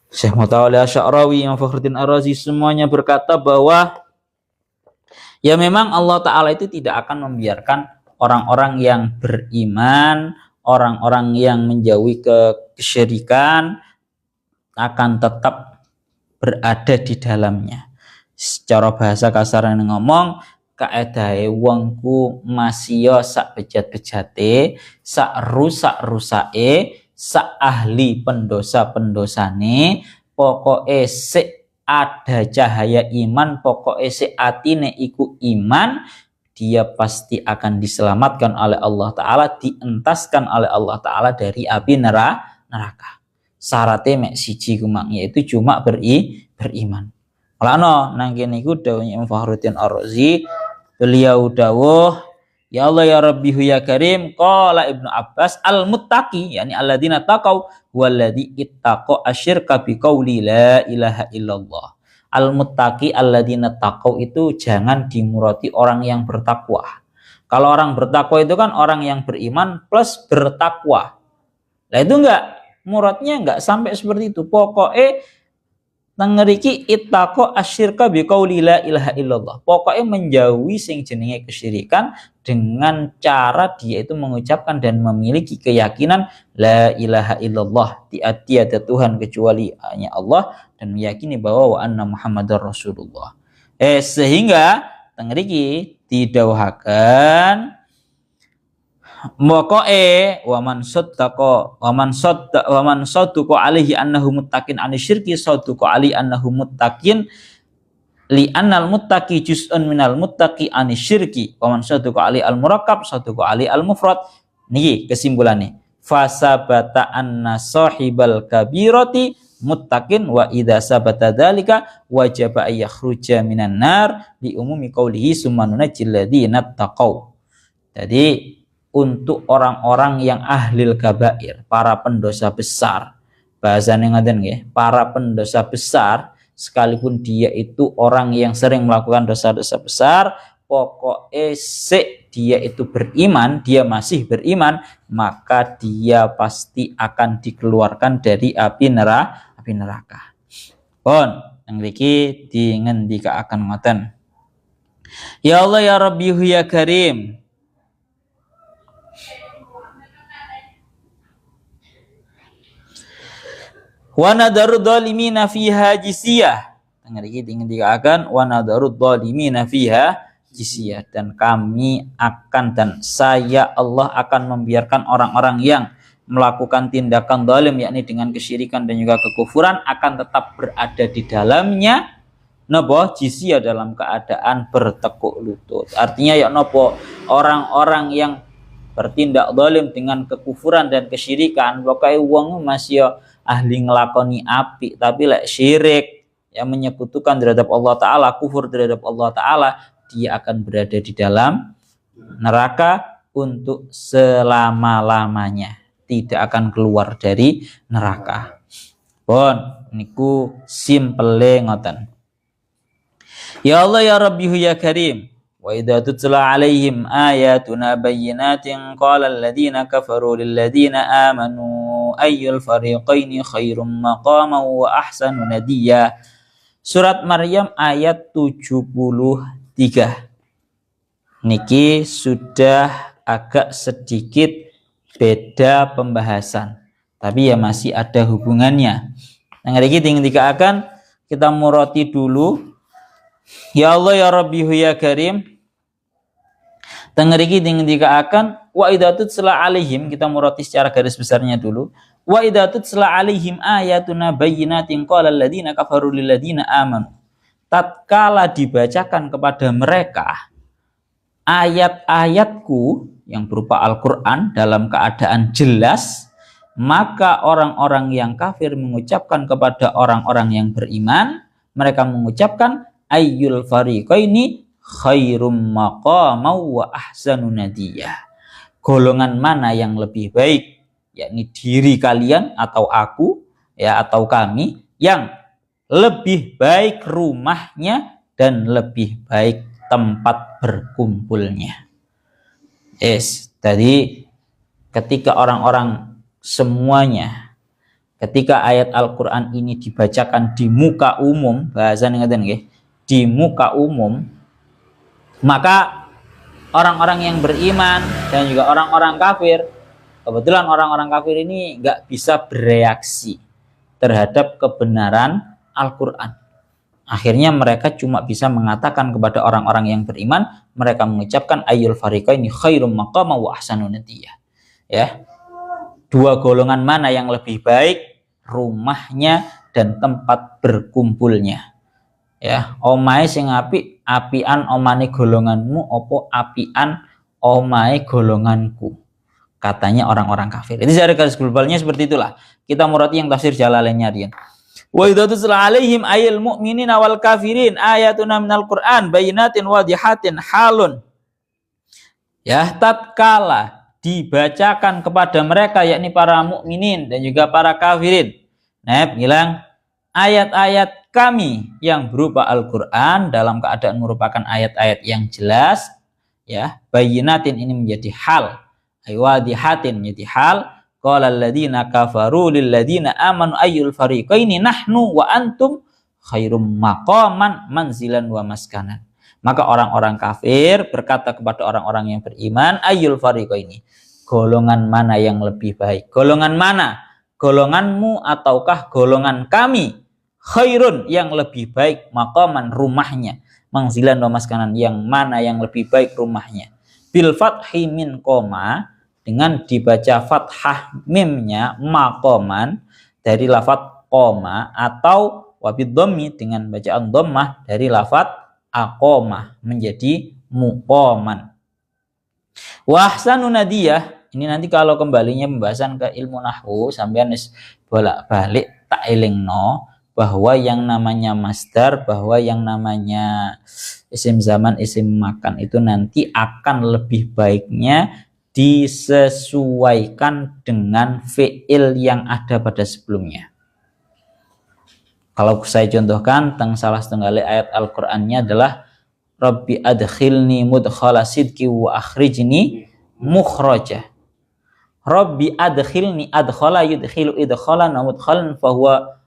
Speaker 1: Syekh Mutawalli Asy'arawi, Imam Fakhruddin Ar-Razi, semuanya berkata bahwa ya memang Allah Ta'ala itu tidak akan membiarkan orang-orang yang beriman, orang-orang yang menjauhi kesyirikan akan tetap berada di dalamnya. Secara bahasa kasarnya ngomong, kaedahe wongku masih sak bejat-bejate, sak rusak-rusake, sak ahli pendosa-pendosane, pokoke sik ada cahaya iman, pokoknya si atine iku iman, dia pasti akan diselamatkan oleh Allah Ta'ala, dientaskan oleh Allah Ta'ala dari api neraka. Syaratnya mek siji kumang, yaitu cuma beriman. Kalau nang kene iku dawuhnya Imam Fakhruddin Ar-Razi, beliau dawuh, ya Allah ya Rabbi ya Karim, qala Ibnu Abbas al-muttaqi, yakni alladzina taqau walladzi ittaqa asyirka biqauli la ilaha illallah. Al-muttaqi alladzina taqau itu jangan dimurati orang yang bertakwa. Kalau orang bertakwa itu kan orang yang beriman plus bertakwa. Nah itu muradnya enggak sampai seperti itu. Pokoknya ngeriki ittaqo asyirka biqauli la ilaha illallah. Pokoknya menjauhi sing jenenge kesyirikan dengan cara dia itu mengucapkan dan memiliki keyakinan la ilaha illallah, tiada Tuhan kecuali hanya Allah, dan meyakini bahwa wa anna Muhammadar Rasulullah. Sehingga ngeriki didhawuhaken mokoe waman saddaqa waman saddaqa alaihi annahu muttaqin anisyirki saddaqa alaihi annahu muttaqin li annal muttaqi juz'un minal muttaqi anisyirki waman saddaqa alaihi al murakkab saddaqa alaihi al mufrad. Niki kesimpulannya, fasabata anna sahibal kabirati muttaqin wa idza sabata dzalika wajaba ay yakhruja minan nar li umumi qaulihi summa nunajjil ladzina taqau. Jadi untuk orang-orang yang ahlil kabair, para pendosa besar, bahasanya ngaten nggih, para pendosa besar, sekalipun dia itu orang yang sering melakukan dosa-dosa besar, pokoknya dia itu beriman, dia masih beriman, maka dia pasti akan dikeluarkan dari api neraka. Pun yang iki dingendikaaken ngoten. Ya Allah ya Rabbi ya Karim, wa nadarud dhalimina fiha jisiyah. Ngriki dikatakan wa nadarud dhalimina fiha jisiyah, dan kami akan dan saya Allah akan membiarkan orang-orang yang melakukan tindakan zalim yakni dengan kesyirikan dan juga kekufuran akan tetap berada di dalamnya napa jisiyah, dalam keadaan bertekuk lutut. Artinya ya napa, orang-orang yang bertindak zalim dengan kekufuran dan kesyirikan, pokoknya wong masih ahli ngelakoni api, tapi syirik yang menyekutukan terhadap Allah Ta'ala, kufur terhadap Allah Ta'ala, dia akan berada di dalam neraka untuk selama-lamanya, tidak akan keluar dari neraka. Pun niku simple ngoten. Ya Allah ya Rabbi ya Karim, wa idza tutla alaihim ayatuna bayyinatin qala alladziina kafaru lil ladziina amanu ayyul fariqaini khairum maqaman wa ahsanu nadiya. Surat Maryam ayat 73. Niki sudah agak sedikit beda pembahasan, tapi ya masih ada hubungannya. Yang niki dikatakan kita murati dulu. Ya Allah ya Rabbi ya Karim, tengeriki dikatakan wa idza tutla alaihim, kita murati secara garis besarnya dulu. Wa idza tutla alaihim ayatuna bayyinatin qala alladziina kafaru lil ladziina amanu. Tatkala dibacakan kepada mereka ayat-ayatku yang berupa Al-Quran dalam keadaan jelas, maka orang-orang yang kafir mengucapkan kepada orang-orang yang beriman, mereka mengucapkan ayyul fariqaini khairum maqama wa ahsanu nadiyah. Golongan mana yang lebih baik, yakni diri kalian atau aku, ya, atau kami, yang lebih baik rumahnya dan lebih baik tempat berkumpulnya. Tadi ketika orang-orang semuanya, ketika ayat Al-Quran ini dibacakan di muka umum, bahasanya ngaten nggih, di muka umum, maka orang-orang yang beriman dan juga orang-orang kafir, kebetulan orang-orang kafir ini nggak bisa bereaksi terhadap kebenaran Al-Quran. Akhirnya mereka cuma bisa mengatakan kepada orang-orang yang beriman, mereka mengucapkan ayyul fariqaini khairum maqama wa ahsanu nadiyah. Ya. Dua golongan mana yang lebih baik rumahnya dan tempat berkumpulnya. Ya, omahe sing apik, apian omane golonganmu opo apian omahe golonganku. Katanya orang-orang kafir. Itu secara garis globalnya seperti itulah. Kita murati yang tafsir Jalalainnya rian. Wa idza tutla alaihim ayil mu'minina wal kafirin ayatuna minal Qur'an bayyinatin wadihatin halun. Ya, tatkala dibacakan kepada mereka yakni para mukminin dan juga para kafirin. Nah, bilang ayat-ayat kami yang berupa Al-Qur'an dalam keadaan merupakan ayat-ayat yang jelas, ya, bayyinatin ini menjadi hal, wadihatin menjadi hal. Qala alladziina kafaru lil ladziina amanu ayyul fariqaini nahnu wa antum khairum maqaman manzilan wa maskanan. Maka orang-orang kafir berkata kepada orang-orang yang beriman, ayyul fariqaini, golongan mana yang lebih baik? Golongan mana? Golonganmu ataukah golongan kami? Khairun, yang lebih baik, maqaman, rumahnya, manzilan wa maskanan, yang mana yang lebih baik rumahnya? Bil fathi min qoma, dengan dibaca fathah mimnya maqaman dari lafadz qoma, atau wabid dhammi dengan bacaan dhammah dari lafadz aqoma menjadi muqaman. Wa ahsanu nadiyah, ini nanti kalau kembalinya pembahasan ke ilmu nahwu sampean wis bolak-balik tak elingno bahwa yang namanya masdar, bahwa yang namanya isim zaman, isim makan itu nanti akan lebih baiknya disesuaikan dengan fi'il yang ada pada sebelumnya. Kalau saya contohkan tentang salah setengah ayat Al-Qur'annya adalah Rabbi adkhilni mudkhala sidqi wa akhrijni mukhraja. Rabbi adkhilni, adkhala yudkhilu idkhalan wa mudkhalan fahuwa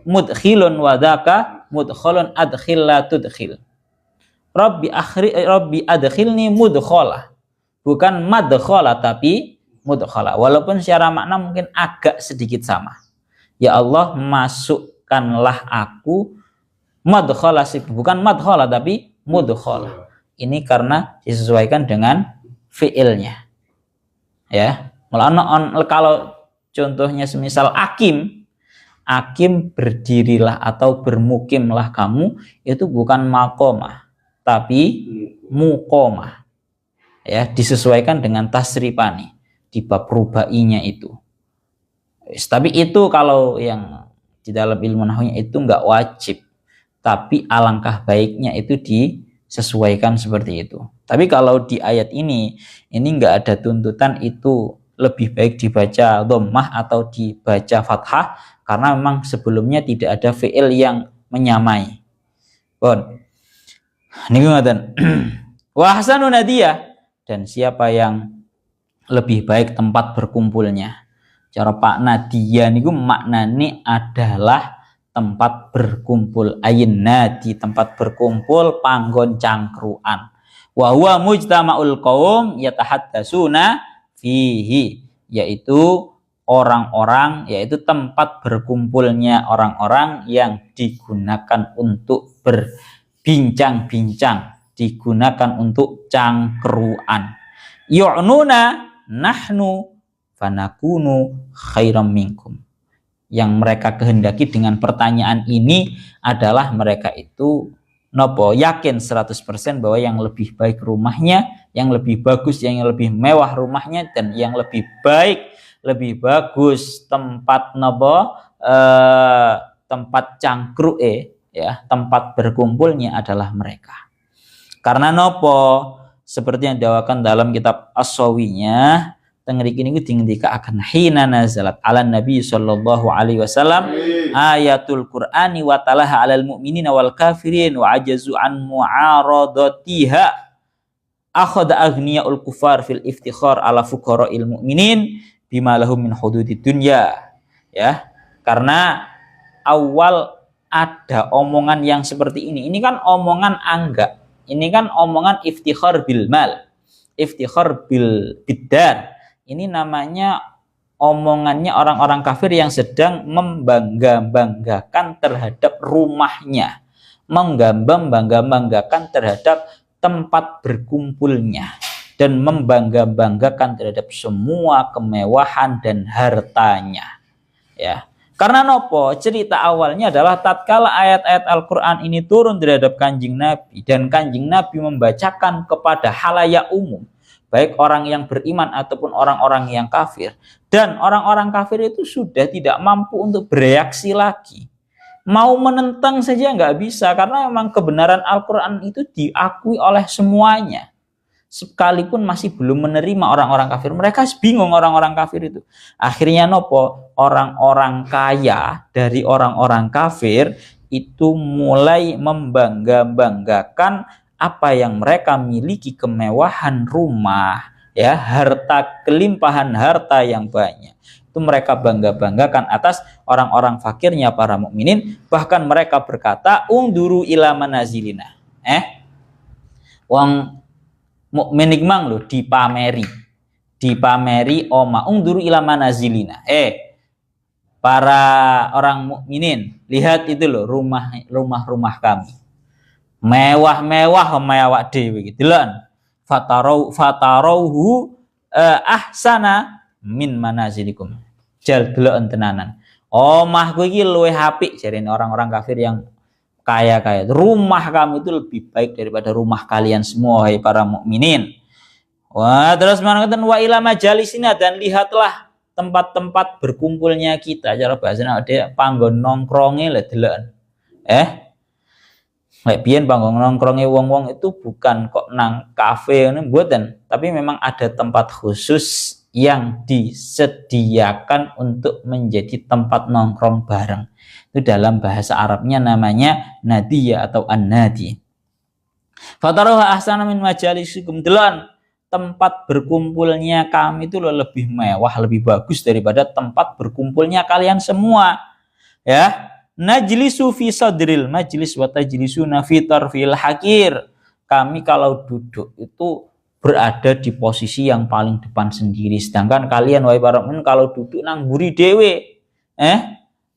Speaker 1: mudkhilun wa dzaka mudkhalun adkhil la tudkhil. Rabbi adkhilni mudkhala, bukan madkhala tapi mudkhala, walaupun secara makna mungkin agak sedikit sama. Ya Allah, masukkanlah aku madkhala, bukan madkhala tapi mudkhala. Ini karena disesuaikan dengan fiilnya. Ya, kalau contohnya semisal akim berdirilah atau bermukimlah kamu, itu bukan maqamah tapi muqamah. Ya, disesuaikan dengan tasrifani di bab rubainya itu. Tapi itu kalau yang di dalam ilmu nahwunya itu enggak wajib, tapi alangkah baiknya itu disesuaikan seperti itu. Tapi kalau di ayat ini enggak ada tuntutan itu lebih baik dibaca dhammah atau dibaca fathah, karena memang sebelumnya tidak ada fi'il yang menyamai. Pun niku ngoten. Wa ahsanu nadiyah, dan siapa yang lebih baik tempat berkumpulnya. Cara Pak Nadia niku maknane adalah tempat berkumpul, ayin nadi, tempat berkumpul, panggon cangkruan. Wa huwa mujtama'ul qaum yatahaddatsuna fihi, yaitu orang-orang, yaitu tempat berkumpulnya orang-orang yang digunakan untuk berbincang-bincang, digunakan untuk cangkruan. Yu'nuna nahnu fanakunu khairam minkum. Yang mereka kehendaki dengan pertanyaan ini adalah mereka itu nopo yakin 100% bahwa yang lebih baik rumahnya, yang lebih bagus, yang lebih mewah rumahnya, dan yang lebih baik, lebih bagus tempat nopo tempat cangkruke, ya, tempat berkumpulnya adalah mereka. Karena nopo seperti yang diwakilkan dalam kitab As-Sawiyyah, tengriki niku dingendikaken hina nazalat ala Nabi sallallahu alaihi wasallam ayatul Qur'ani wa talaha 'alal mu'minina wal kafirin wa ajazu an mu'aradatiha akhadha aghniyaul kufar fil iftikhar ala fuqara'il mu'minin bima lahum min hududid dunya. Ya, karena awal ada omongan yang seperti ini kan omongan angga, ini kan omongan iftikhar bil mal, iftikhar bil bidar. Ini namanya omongannya orang-orang kafir yang sedang membangga-banggakan terhadap rumahnya, membangga-banggakan terhadap tempat berkumpulnya, dan membangga-banggakan terhadap semua kemewahan dan hartanya. Ya, karena nopo cerita awalnya adalah tatkala ayat-ayat Al-Quran ini turun terhadap Kanjeng Nabi, dan Kanjeng Nabi membacakan kepada halayak umum, baik orang yang beriman ataupun orang-orang yang kafir. Dan orang-orang kafir itu sudah tidak mampu untuk bereaksi lagi. Mau menentang saja nggak bisa, karena memang kebenaran Al-Quran itu diakui oleh semuanya. Sekalipun masih belum menerima orang-orang kafir. Mereka bingung orang-orang kafir itu. Akhirnya nopo, orang-orang kaya dari orang-orang kafir itu mulai membangga-banggakan apa yang mereka miliki, kemewahan rumah, ya, harta, kelimpahan harta yang banyak. Itu mereka bangga-banggakan atas orang-orang fakirnya para mukminin. Bahkan mereka berkata, unduru ila manazilina. Wong mukmin ikmang loh dipameri oma unduru ila manazilina. Para orang mukminin, lihat itu loh rumah-rumah kami. Mewah-mewah awak dhewe iki delon fatarauhu ahsana min manazilikum. Jal delok tenanan omahku iki luwih apik jarene orang-orang kafir yang kaya-kaya. Rumah kamu itu lebih baik daripada rumah kalian semua, hai para mukminin. Wah, terus mengatakan wa ila majalisina, dan lihatlah tempat-tempat berkumpulnya kita. Cara bahasanya ada panggon nongkronge lah delok. Biyen panggon nongkrongnya wong-wong itu bukan kok nang kafe ini mboten, tapi memang ada tempat khusus yang disediakan untuk menjadi tempat nongkrong bareng. Itu dalam bahasa Arabnya namanya nadiyah atau an-nadi. Fataruha ahsana min majalisikum, delon tempat berkumpulnya kami itu lebih mewah, lebih bagus daripada tempat berkumpulnya kalian semua. Ya. Najlisu fi sadril majlis wa tajlisuna fi tarfil hakir. Kami kalau duduk itu berada di posisi yang paling depan sendiri, sedangkan kalian wahai para mukmin kalau duduk nang mburi dhewe.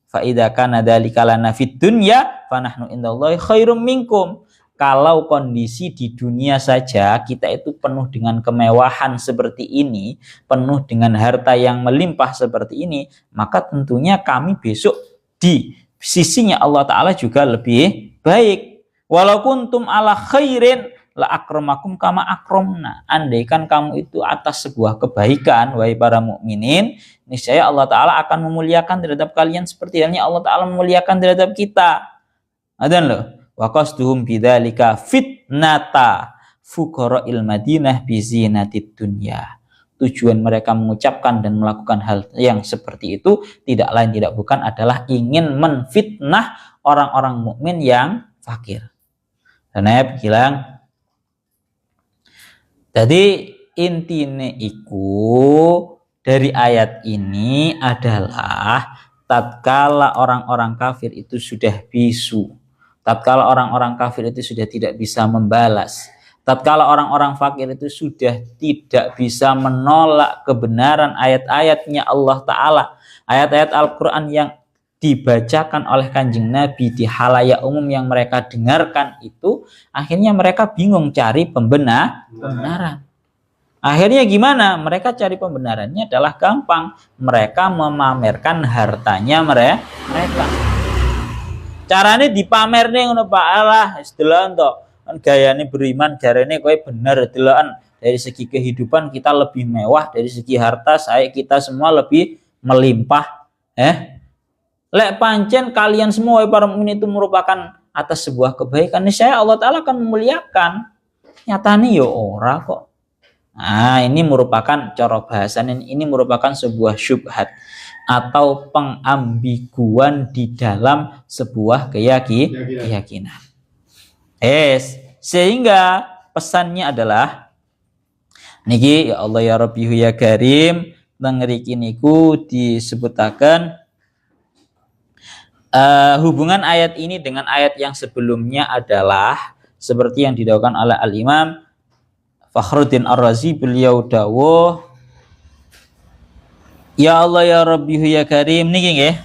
Speaker 1: Fa idza kana dzalika lana fid dunya fa nahnu indallahi khairum minkum. Kalau kondisi di dunia saja kita itu penuh dengan kemewahan seperti ini, penuh dengan harta yang melimpah seperti ini, maka tentunya kami besok di sisinya Allah Ta'ala juga lebih baik. Walau kuntum ala khairin la akramakum kama akromna. Andaikan kamu itu atas sebuah kebaikan, wahai para mukminin, niscaya Allah Ta'ala akan memuliakan terhadap kalian seperti halnya Allah Ta'ala memuliakan terhadap kita. Adan loh. Wa qasduhum bidzalika fitnata fuqara'il Madinah bizinatid dunya. Tujuan mereka mengucapkan dan melakukan hal yang seperti itu tidak lain tidak bukan adalah ingin menfitnah orang-orang mukmin yang fakir. Dan saya bilang, jadi intinya dari ayat ini adalah tatkala orang-orang kafir itu sudah bisu, tatkala orang-orang kafir itu sudah tidak bisa membalas, tatkala orang-orang fakir itu sudah tidak bisa menolak kebenaran ayat-ayatnya Allah Ta'ala, ayat-ayat Al-Quran yang dibacakan oleh Kanjeng Nabi di halayak umum yang mereka dengarkan itu, akhirnya mereka bingung cari pembenaran. Akhirnya gimana? Mereka cari pembenarannya adalah gampang. Mereka memamerkan hartanya mereka. Carane dipamerne ngono Pak. Alah, wis deloken to. Kan gayane beriman jarene kowe bener deloken. Dari segi kehidupan kita lebih mewah, dari segi harta saya kita semua lebih melimpah. Lek pancen kalian semua para mukmin itu merupakan atas sebuah kebaikan, niscaya Allah Ta'ala akan memuliakan. Nyatanya ya ora kok. Nah, ini merupakan cara bahasan ini merupakan sebuah syubhat atau pengambiguan di dalam sebuah keyakinan. Sehingga pesannya adalah niki ya Allah ya Rabbi ya Karim ngriki niku disebutaken hubungan ayat ini dengan ayat yang sebelumnya adalah seperti yang didawuhkan oleh Al-Imam Fakhruddin Ar-Razi, beliau dawuh ya Allah ya Rabbi ya Karim niki nggih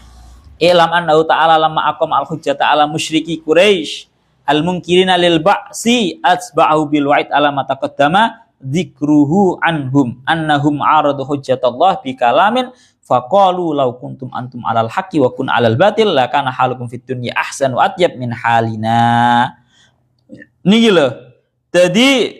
Speaker 1: ilam annahu ta'ala lamma aqama al-hujjata ala musyriki Quraisy al-munkirina lil ba'si asba'ahu bil wa'id ala ma taqaddama dzikruhu anhum annahum aradu hujjatallah bi kalamin faqalu law kuntum antum alal haqqi wa kun alal batil la kana halukum fid dunya ahsan wa atyab min halina. Niki lho. Jadi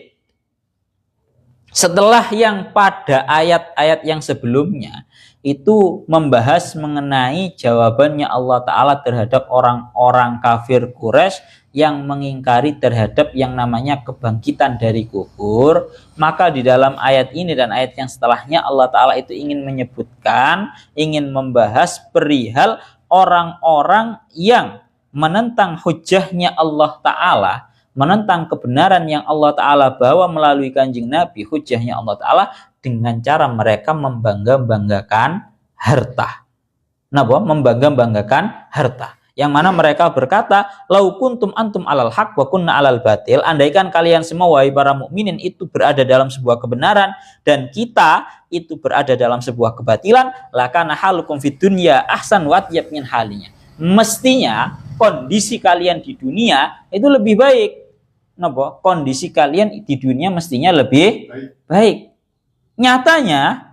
Speaker 1: setelah yang pada ayat-ayat yang sebelumnya itu membahas mengenai jawabannya Allah Ta'ala terhadap orang-orang kafir Quraisy yang mengingkari terhadap yang namanya kebangkitan dari kubur, maka di dalam ayat ini dan ayat yang setelahnya Allah Ta'ala itu ingin menyebutkan, ingin membahas perihal orang-orang yang menentang hujahnya Allah Ta'ala, menentang kebenaran yang Allah Ta'ala bawa melalui Kanjeng Nabi, hujahnya Allah Ta'ala dengan cara mereka membangga-banggakan harta. Membangga-banggakan harta. Yang mana mereka berkata, lau kuntum antum alal haq wa kunna alal batil. Andaikan kalian semua wahai para mukminin itu berada dalam sebuah kebenaran dan kita itu berada dalam sebuah kebatilan, lakana halukum fid dunya ahsan wa atyab min halinya. Mestinya kondisi kalian di dunia itu lebih baik. Kondisi kalian di dunia mestinya lebih baik. Nyatanya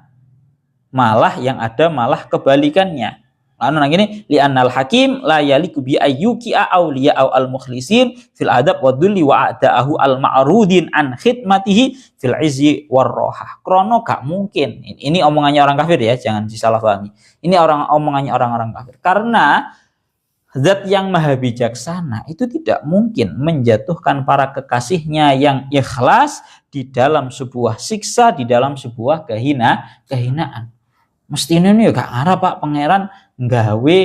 Speaker 1: malah yang ada malah kebalikannya. Lalu gini, li'annal hakim la yaliku bi ayyuki'a awliya al mukhlisin fil adab wa dhulli wa a'da'ahu al ma'rudin an khidmatihi fil izzi war rohah. Krono gak mungkin. Ini omongannya orang kafir ya, jangan disalahpahami. Ini omongannya orang-orang kafir. Karena Zat yang maha bijaksana itu tidak mungkin menjatuhkan para kekasihnya yang ikhlas di dalam sebuah siksa, di dalam sebuah kehinaan. Mestinya ini ya gak arah Pak Pangeran nggawe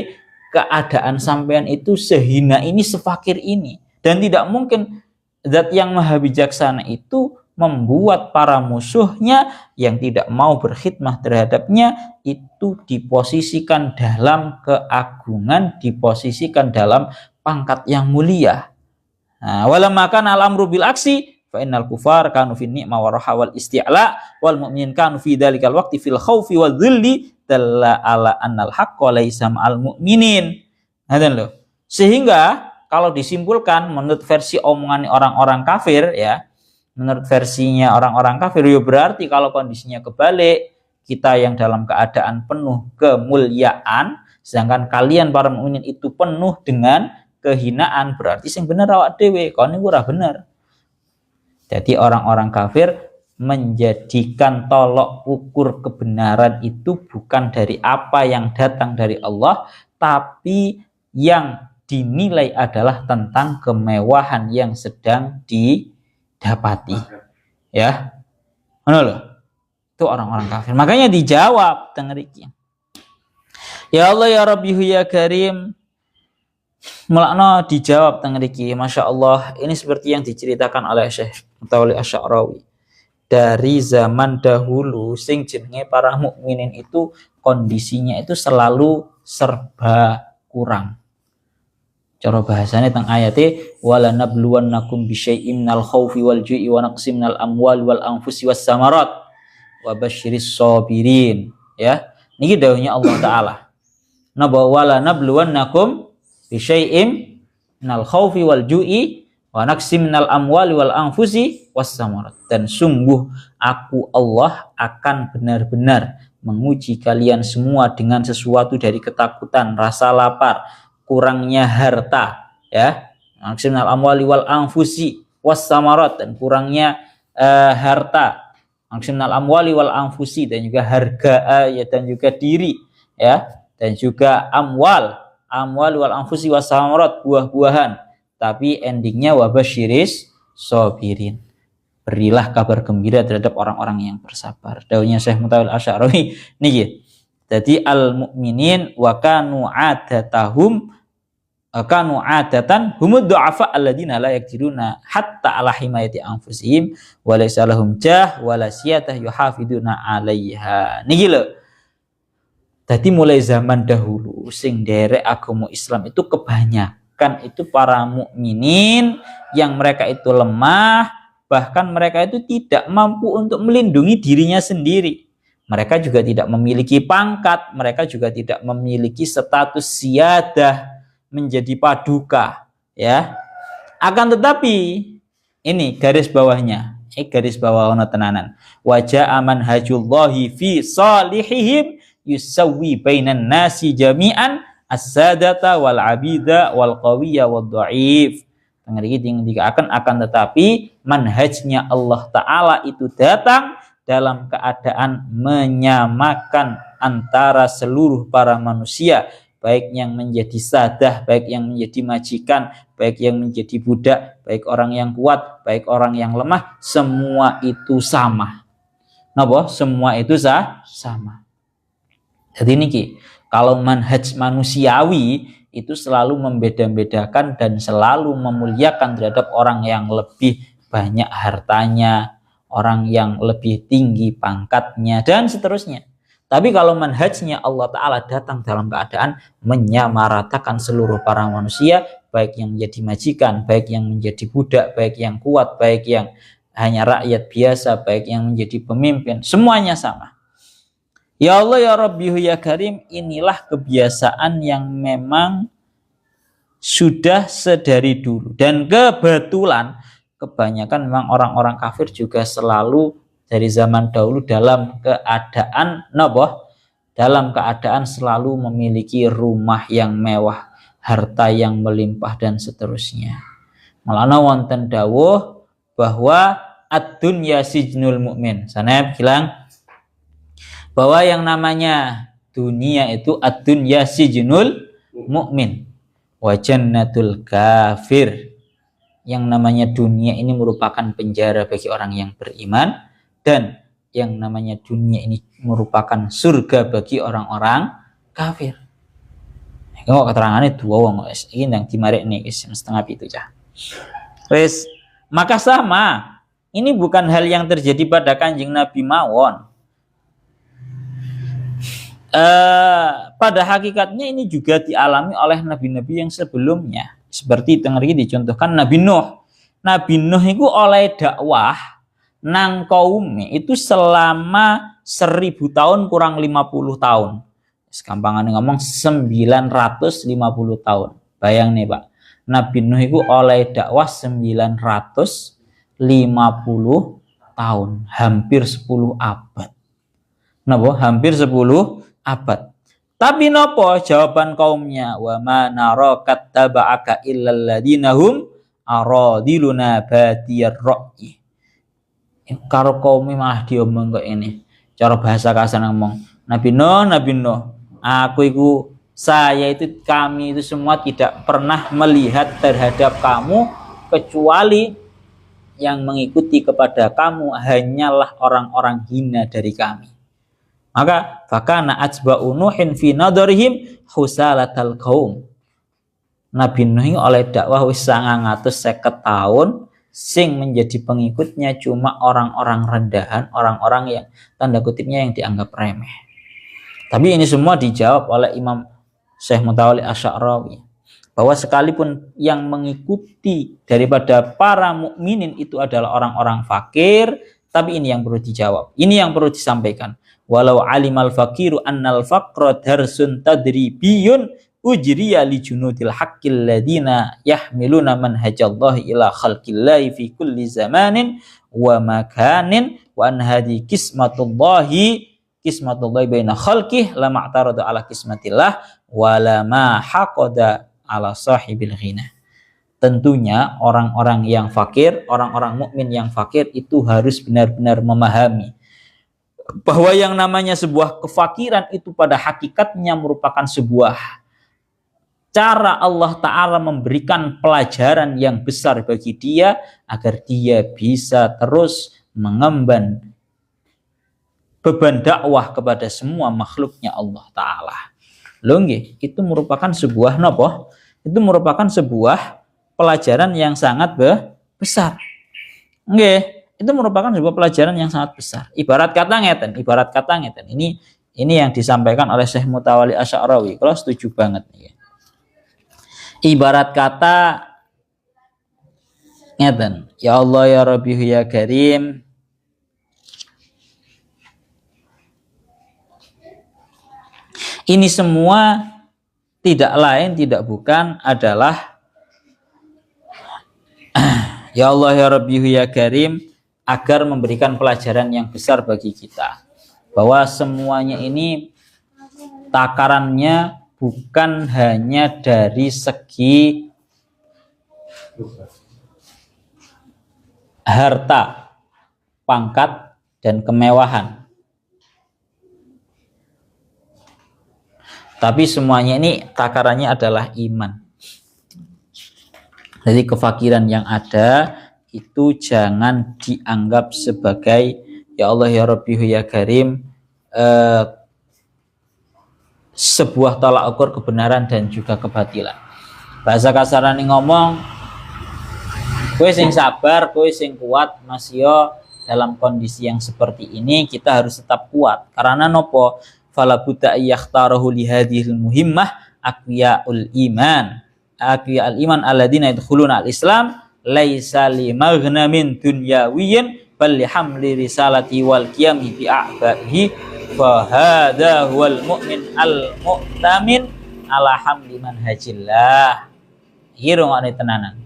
Speaker 1: keadaan sampean itu sehina ini, sefakir ini. Dan tidak mungkin Zat yang maha bijaksana itu membuat para musuhnya yang tidak mau berkhidmah terhadapnya itu diposisikan dalam keagungan, diposisikan dalam pangkat yang mulia. Walamma kana al-amru bil aksi fa innal kufar kanu fi ni'ma wa raha wal isti'la wal mu'minin kanu fi dzalikal waqti fil khaufi wal dhilli dalla ala annal haqqo laisa ma'al mu'minin. Sehingga kalau disimpulkan menurut versi omongan orang-orang kafir ya, menurut versinya orang-orang kafir, ya berarti kalau kondisinya kebalik, kita yang dalam keadaan penuh kemuliaan, sedangkan kalian para mukminin itu penuh dengan kehinaan, berarti sing bener awak dhewe, kon niku ora bener. Jadi orang-orang kafir menjadikan tolok ukur kebenaran itu bukan dari apa yang datang dari Allah, tapi yang dinilai adalah tentang kemewahan yang sedang didapati. Ya. Ngono lho. Itu orang-orang kafir. Makanya dijawab teng mriki. Ya Allah ya Rabbi ya Karim. Mulakno dijawab teng mriki. Masya Allah, ini seperti yang diceritakan oleh Syekh Mutawalli Asy-Sya'rawi. Dari zaman dahulu sing jenenge para mukminin itu kondisinya itu selalu serba kurang. Cara bahasanya tentang ayatnya wala nabluwannakum bisyai'im minal khaufi wal ju'i wa naqsim minal amwali wal anfusi was samarat wa basyiris sabirin. Ya, niki dawuhnya Allah Taala. Wala nabluwannakum bisyai'im minal khaufi wal ju'i wa naqsim minal amwali wal anfusi was samarat. Dan sungguh aku Allah akan benar-benar menguji kalian semua dengan sesuatu dari ketakutan, rasa lapar, kurangnya harta, ya. Naqsin minal amwali wal anfusi was samarat, dan kurangnya harta. Naqsin minal amwali wal anfusi, dan juga harga ya, dan juga diri, ya, dan juga amwal wal anfusi was samarat, buah-buahan. Tapi endingnya wabasyiris sabirin, berilah kabar gembira terhadap orang-orang yang bersabar. Dawuhnya Syekh Mutawil Asy'arawi niki. Jadi al mukminin wa kanu adatan humud du'afa alladziina la yaqdiruna hatta ala himayati anfusihim wa laysa lahum jah wa la siyatah yuhafiduna 'alaiha. Niki lho. Jadi mulai zaman dahulu sing derek agama Islam itu kebanyakan itu para mukminin yang mereka itu lemah, bahkan mereka itu tidak mampu untuk melindungi dirinya sendiri. Mereka juga tidak memiliki pangkat, mereka juga tidak memiliki status siyadah menjadi paduka, ya. Akan tetapi ini garis bawahnya, garis bawah ono tenanan. Wajah aman hajullahi fi salihihim yusawwi bainan nasi jami'an as-sadata wal abida wal qawiyya wad dhaif. Akan tetapi manhajnya Allah Ta'ala itu datang dalam keadaan menyamakan antara seluruh para manusia, baik yang menjadi sadah, baik yang menjadi majikan, baik yang menjadi budak, baik orang yang kuat, baik orang yang lemah, semua itu sama. Napa? Semua itu sama. Jadi niki, kalau manhaj manusiawi itu selalu membeda-bedakan dan selalu memuliakan terhadap orang yang lebih banyak hartanya, orang yang lebih tinggi pangkatnya, dan seterusnya. Tapi kalau manhajnya Allah Ta'ala datang dalam keadaan menyamaratakan seluruh para manusia, baik yang menjadi majikan, baik yang menjadi budak, baik yang kuat, baik yang hanya rakyat biasa, baik yang menjadi pemimpin, semuanya sama. Ya Allah ya Rabbi ya Karim, inilah kebiasaan yang memang sudah sedari dulu. Dan kebetulan kebanyakan memang orang-orang kafir juga selalu dari zaman dahulu dalam keadaan dalam keadaan selalu memiliki rumah yang mewah, harta yang melimpah dan seterusnya. Malana wonten dawuh bahwa ad-dunya sijnul mukmin. Sana bilang bahwa yang namanya dunia itu ad-dunya sijnul mukmin wa jannatul kafir. Yang namanya dunia ini merupakan penjara bagi orang yang beriman, dan yang namanya dunia ini merupakan surga bagi orang-orang kafir. Kok keterangannya dua wong guys. Ini yang dimarik nih guys, setengah itu ya. Wes, maka sama. Ini bukan hal yang terjadi pada Kanjeng Nabi mawon. Pada hakikatnya ini juga dialami oleh nabi-nabi yang sebelumnya. Seperti tengeri dicontohkan Nabi Nuh. Nabi Nuh itu oleh dakwah nang kaumnya itu selama 1000 tahun kurang 50 tahun. Sekampangan ngomong 950 tahun. Bayang nih Pak. Nabi Nuh itu oleh dakwah 950 tahun. Hampir 10 abad. Napa? Hampir 10 abad. Tapi nopo jawaban kaumnya? Wa ma narakat taba'aka illal ladina hum aradiluna badiyar ra'yi. Karo kaum malah diomong kok ini. Cara bahasa kasar ngomong, Nabi Nuh, kami itu semua tidak pernah melihat terhadap kamu kecuali yang mengikuti kepada kamu hanyalah orang-orang hina dari kami. Maka fakana atba'u Nuhin fi nadarihim husalatal qaum. Nabi Nuh oleh dakwah wis 950 tahun, sing menjadi pengikutnya cuma orang-orang rendahan, orang-orang yang tanda kutipnya yang dianggap remeh. Tapi ini semua dijawab oleh Imam Syekh Mutawil Asy'arawi bahwa sekalipun yang mengikuti daripada para mukminin itu adalah orang-orang fakir, tapi ini yang perlu dijawab. Ini yang perlu disampaikan. Walau alimal fakiru annal faqra darsun tadribiyun ujriya li junudil haqqil ladina yahmiluna manhajallahi ila khalqillahi fi kulli zamanin wa makanin wa an hadhi qismatullahi baina khalqih lama i'tarada ala qismatillah wa lama haqada ala sahibil ghina. Tentunya orang-orang yang fakir, orang-orang mukmin yang fakir itu harus benar-benar memahami bahwa yang namanya sebuah kefakiran itu pada hakikatnya merupakan sebuah cara Allah Ta'ala memberikan pelajaran yang besar bagi dia agar dia bisa terus mengemban beban dakwah kepada semua makhluknya Allah Ta'ala. Nggih, itu merupakan sebuah nopo? Itu merupakan sebuah pelajaran yang sangat besar. Nggih, itu merupakan sebuah pelajaran yang sangat besar. Ibarat kata ngeten. Ini yang disampaikan oleh Syekh Mutawalli Asy'arawi. Kalau setuju banget nih. Ibarat kata ngeten, ya Allah ya Rabbi ya Karim, ini semua tidak lain tidak bukan adalah ya Allah ya Rabbi ya Karim agar memberikan pelajaran yang besar bagi kita bahwa semuanya ini takarannya bukan hanya dari segi harta, pangkat, dan kemewahan. Tapi semuanya ini takarannya adalah iman. Jadi kefakiran yang ada itu jangan dianggap sebagai ya Allah ya Rabbi ya Karim sebuah tolak ukur kebenaran dan juga kebatilan. Bahasa kasaran ngomong, kowe sing sabar, kowe sing kuat, Mas yo dalam kondisi yang seperti ini kita harus tetap kuat. Karena nopo? Fala budda yakhtarahu li hadhil muhimmah aqyaul iman. Aqyaul iman alladzina yadkhuluna al-islam laisa li maghnamin dunyawiyyin bal li hamli risalati wal qiyami bi a'bahi fa hadha huwal mu'min al-mu'tamin ala hamli manhajillah. Iki rungokne tenanan.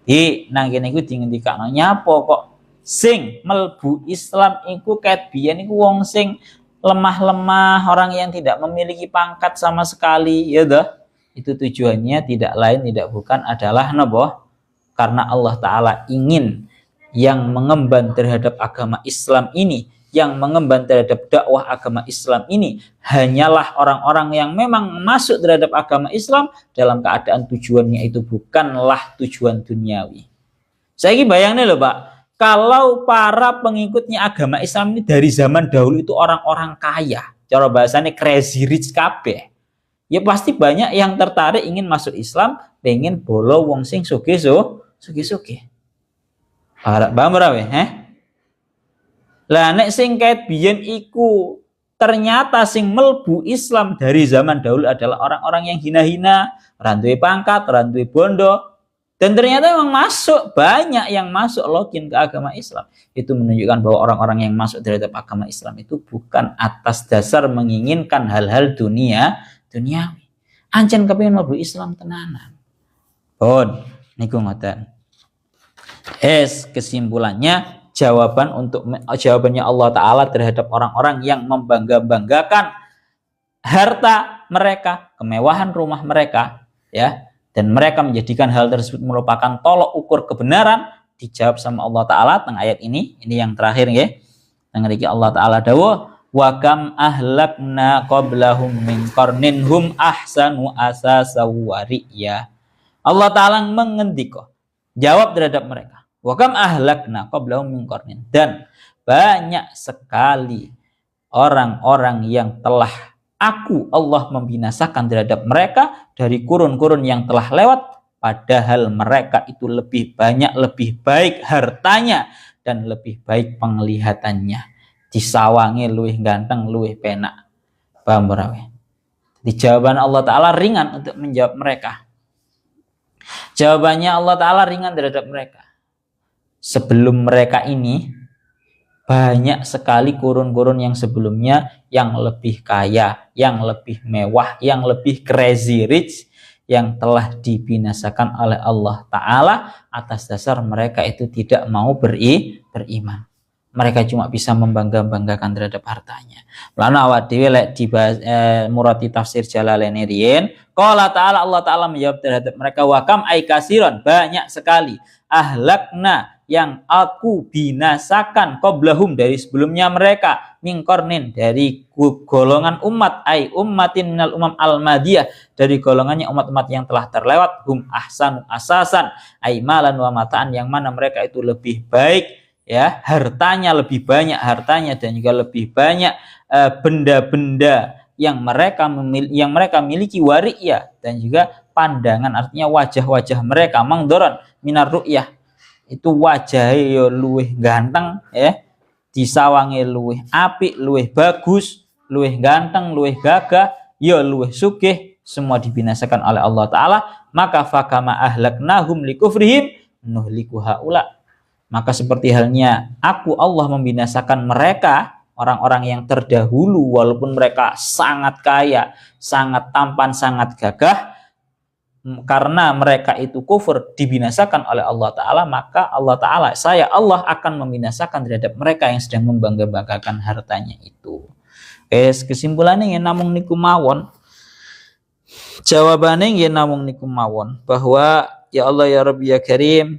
Speaker 1: Di nang kene iku dingendikakno nyapo kok sing melbu Islam iku ket biyen iku wong sing lemah-lemah, orang yang tidak memiliki pangkat sama sekali, ya dah. Itu tujuannya tidak lain tidak bukan adalah napa? Karena Allah Ta'ala ingin yang mengemban terhadap agama Islam ini, yang mengemban terhadap dakwah agama Islam ini hanyalah orang-orang yang memang masuk terhadap agama Islam dalam keadaan tujuannya itu bukanlah tujuan duniawi. Saya ini bayangin loh Pak, kalau para pengikutnya agama Islam ini dari zaman dahulu itu orang-orang kaya, cara bahasanya crazy rich kabeh, ya pasti banyak yang tertarik ingin masuk Islam, pengen bolo wong sing sugih-sugih. Paham ora weh? Lah nek sing kait biyen iku ternyata sing melbu Islam dari zaman dahulu adalah orang-orang yang hina-hina, ora duwe pangkat, ora duwe bondo. Dan ternyata memang masuk, banyak yang masuk login ke agama Islam. Itu menunjukkan bahwa orang-orang yang masuk terhadap agama Islam itu bukan atas dasar menginginkan hal-hal duniawi. Ancen kepengin mlebu Islam tenanan. Pun niku ngoten. Kesimpulannya jawabannya Allah Ta'ala terhadap orang-orang yang membangga-banggakan harta mereka, kemewahan rumah mereka, ya. Dan mereka menjadikan hal tersebut merupakan tolok ukur kebenaran, dijawab sama Allah Ta'ala teng ayat ini yang terakhir ya. Teng mriki Allah Ta'ala dawuh, wa kam ahlakna qablahum min qarnin hum ahsanu asasa wa ri'ya. Allah Ta'ala mengendika, jawab terhadap mereka. Wa kam ahlakna qablahum min qarnin, dan banyak sekali orang-orang yang telah aku Allah membinasakan terhadap mereka dari kurun-kurun yang telah lewat, padahal mereka itu lebih banyak, lebih baik hartanya dan lebih baik penglihatannya. Disawangi luwih ganteng, luwih penak. Paham ora? Di jawaban Allah Ta'ala ringan untuk menjawab mereka. Jawabannya Allah Ta'ala ringan terhadap mereka. Sebelum mereka ini banyak sekali kurun-kurun yang sebelumnya yang lebih kaya, yang lebih mewah, yang lebih crazy rich, yang telah dibinasakan oleh Allah Ta'ala atas dasar mereka itu tidak mau beriman. mereka cuma bisa membangga-banggakan terhadap hartanya. Lan awak dhewe lek dibahas murati tafsir Jalalain riyen, qala ta'ala Allah taala menjawab terhadap mereka wa kam ay kasiron, banyak sekali ahlakna yang aku binasakan qablahum dari sebelumnya mereka mingkornin dari golongan umat ay ummatin minal umam al-madiyah dari golongannya umat-umat yang telah terlewat hum ahsanu asasan ay malan wa mataan yang mana mereka itu lebih baik ya hartanya lebih banyak hartanya dan juga lebih banyak benda-benda yang mereka miliki wariyah dan juga pandangan artinya wajah-wajah mereka mangdoran minar ru'yah itu wajahnya luwih ganteng ya disawangi luwih apik luwih bagus luwih ganteng luwih gagah ya luwih sugih semua dibinasakan oleh Allah taala maka fakama ahlaknahum likufrihim nuhliku haula. Maka seperti halnya aku Allah membinasakan mereka orang-orang yang terdahulu walaupun mereka sangat kaya, sangat tampan, sangat gagah karena mereka itu kufur dibinasakan oleh Allah Ta'ala maka Allah Ta'ala, saya Allah akan membinasakan terhadap mereka yang sedang membangga-banggakan hartanya itu. Kesimpulannya namung niku mawon jawabannya namung niku mawon bahwa ya Allah ya Rabbi ya Karim.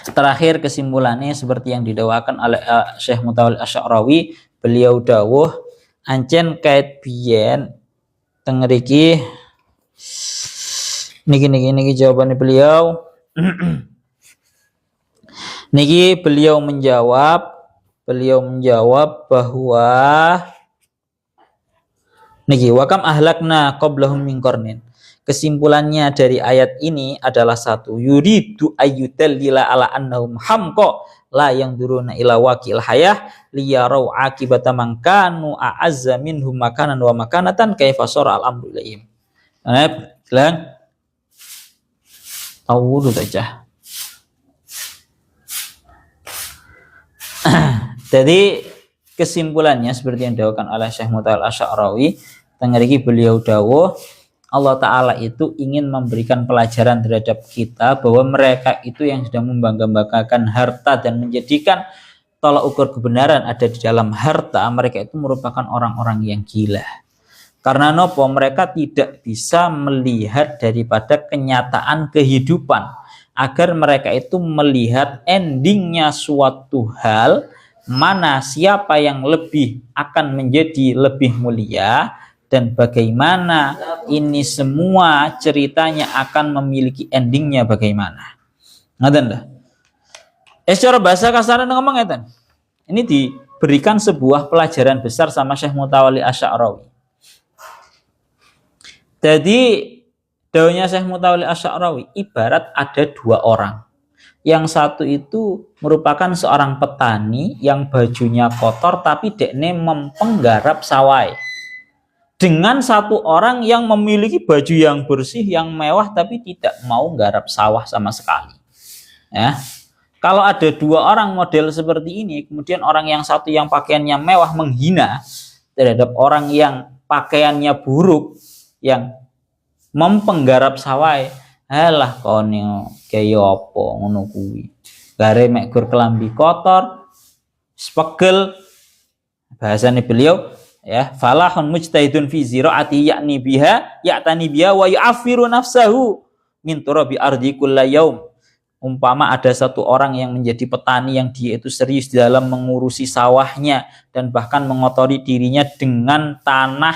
Speaker 1: Terakhir kesimpulannya seperti yang didawakan oleh Syekh Mutawalli Asy'arawi, beliau dawuh ancen kait biyen teng mriki niki jawabannya beliau. Niki beliau menjawab bahwa niki wakam ahlakna qablahum min qarnin. Kesimpulannya dari ayat ini adalah satu yuridu ayyutallila ala annahum hamqa la yang duruna ila waqil hayah liyarau akibata man kanu a'azza minhum makanan wa makanatan kaifa sara al-amru ilaihim. Bilang tahu dulu saja. Jadi kesimpulannya seperti yang didawakan oleh Syekh Mutawalli Asy'arawi, tengeriki beliau dawuh Allah Ta'ala itu ingin memberikan pelajaran terhadap kita bahwa mereka itu yang sedang membangga-banggakan harta dan menjadikan tolak ukur kebenaran ada di dalam harta, mereka itu merupakan orang-orang yang gila. Karena nopo mereka tidak bisa melihat daripada kenyataan kehidupan agar mereka itu melihat endingnya suatu hal mana siapa yang lebih akan menjadi lebih mulia dan bagaimana ini semua ceritanya akan memiliki endingnya bagaimana. Ngaten dah. Secara bahasa kasaran ngomong ngeten. Ini diberikan sebuah pelajaran besar sama Syekh Mutawalli Asy'arawi. Jadi daunnya Syekh Mutawalli Asy'arawi ibarat ada dua orang. Yang satu itu merupakan seorang petani yang bajunya kotor tapi dekne mempenggarap sawah. Dengan satu orang yang memiliki baju yang bersih, yang mewah, tapi tidak mau garap sawah sama sekali. Ya, kalau ada dua orang model seperti ini, kemudian orang yang satu yang pakaiannya mewah menghina terhadap orang yang pakaiannya buruk, yang mempenggarap sawah, alah kone kaya apa ngono kuwi. Gare mek gur kelambi kotor, spegel, bahasane beliau. Ya, falahun mujtahidun fi ziraati yakni biha ya'tani biha wa yu'affiru nafsahu min turabi ardi kullayaum. Umpama ada satu orang yang menjadi petani yang dia itu serius di dalam mengurusi sawahnya dan bahkan mengotori dirinya dengan tanah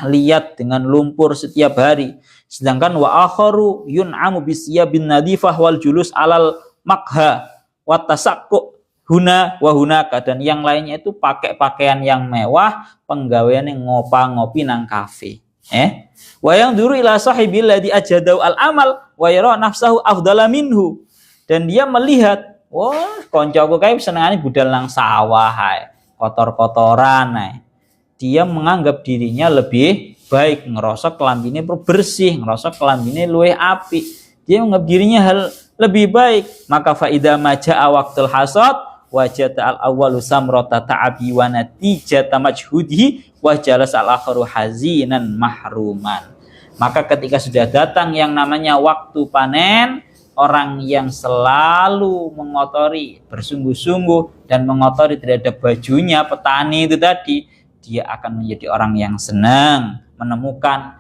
Speaker 1: liat, dengan lumpur setiap hari. Sedangkan wa akharu yun'amu bisiyabin nadifah wal julus alal makha wa tasakku huna wa hunaka, dan yang lainnya itu pakai pakaian yang mewah, penggaweane ngopi nang kafe. Wa yang duru ila sahibil ladzi ajadau al amal wa yara nafsahu afdala minhu, dan dia melihat, wah koncoku kae senengane budal nang sawah ae, kotor-kotoran ae. Dia menganggap dirinya lebih baik, ngerasa kelambine bersih, ngerasa kelambine luwih apik. Dia menganggap dirinya hal lebih baik. Maka faida maja'a waqtul hasad wajata al-awwalu samrata ta'abi wa natijata majhudihi wa jalas al-akharu hazinan mahruman. Maka ketika sudah datang yang namanya waktu panen, orang yang selalu mengotori, bersungguh-sungguh dan mengotori terhadap bajunya, petani itu tadi, dia akan menjadi orang yang senang menemukan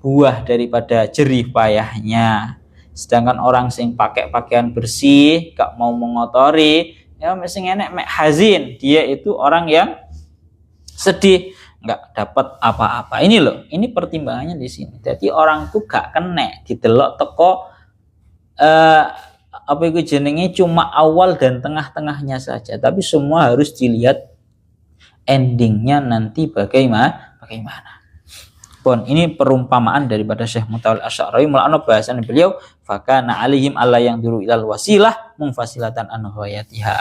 Speaker 1: buah daripada jerih payahnya. Sedangkan orang sing pakai pakaian bersih, gak mau mengotori, ya mesti enek mek hazin, dia itu orang yang sedih, nggak dapat apa-apa. Ini loh, ini pertimbangannya di sini. Jadi orang tuh gak kena didelok teko apa itu jenenge cuma awal dan tengah-tengahnya saja, tapi semua harus dilihat endingnya nanti bagaimana. Pun ini perumpamaan daripada Syekh Mutawalli Asy'ari mulane bahasan beliau fakana alaihim alla yang duru ilal wasilah mungfasilatan an ghayatiha.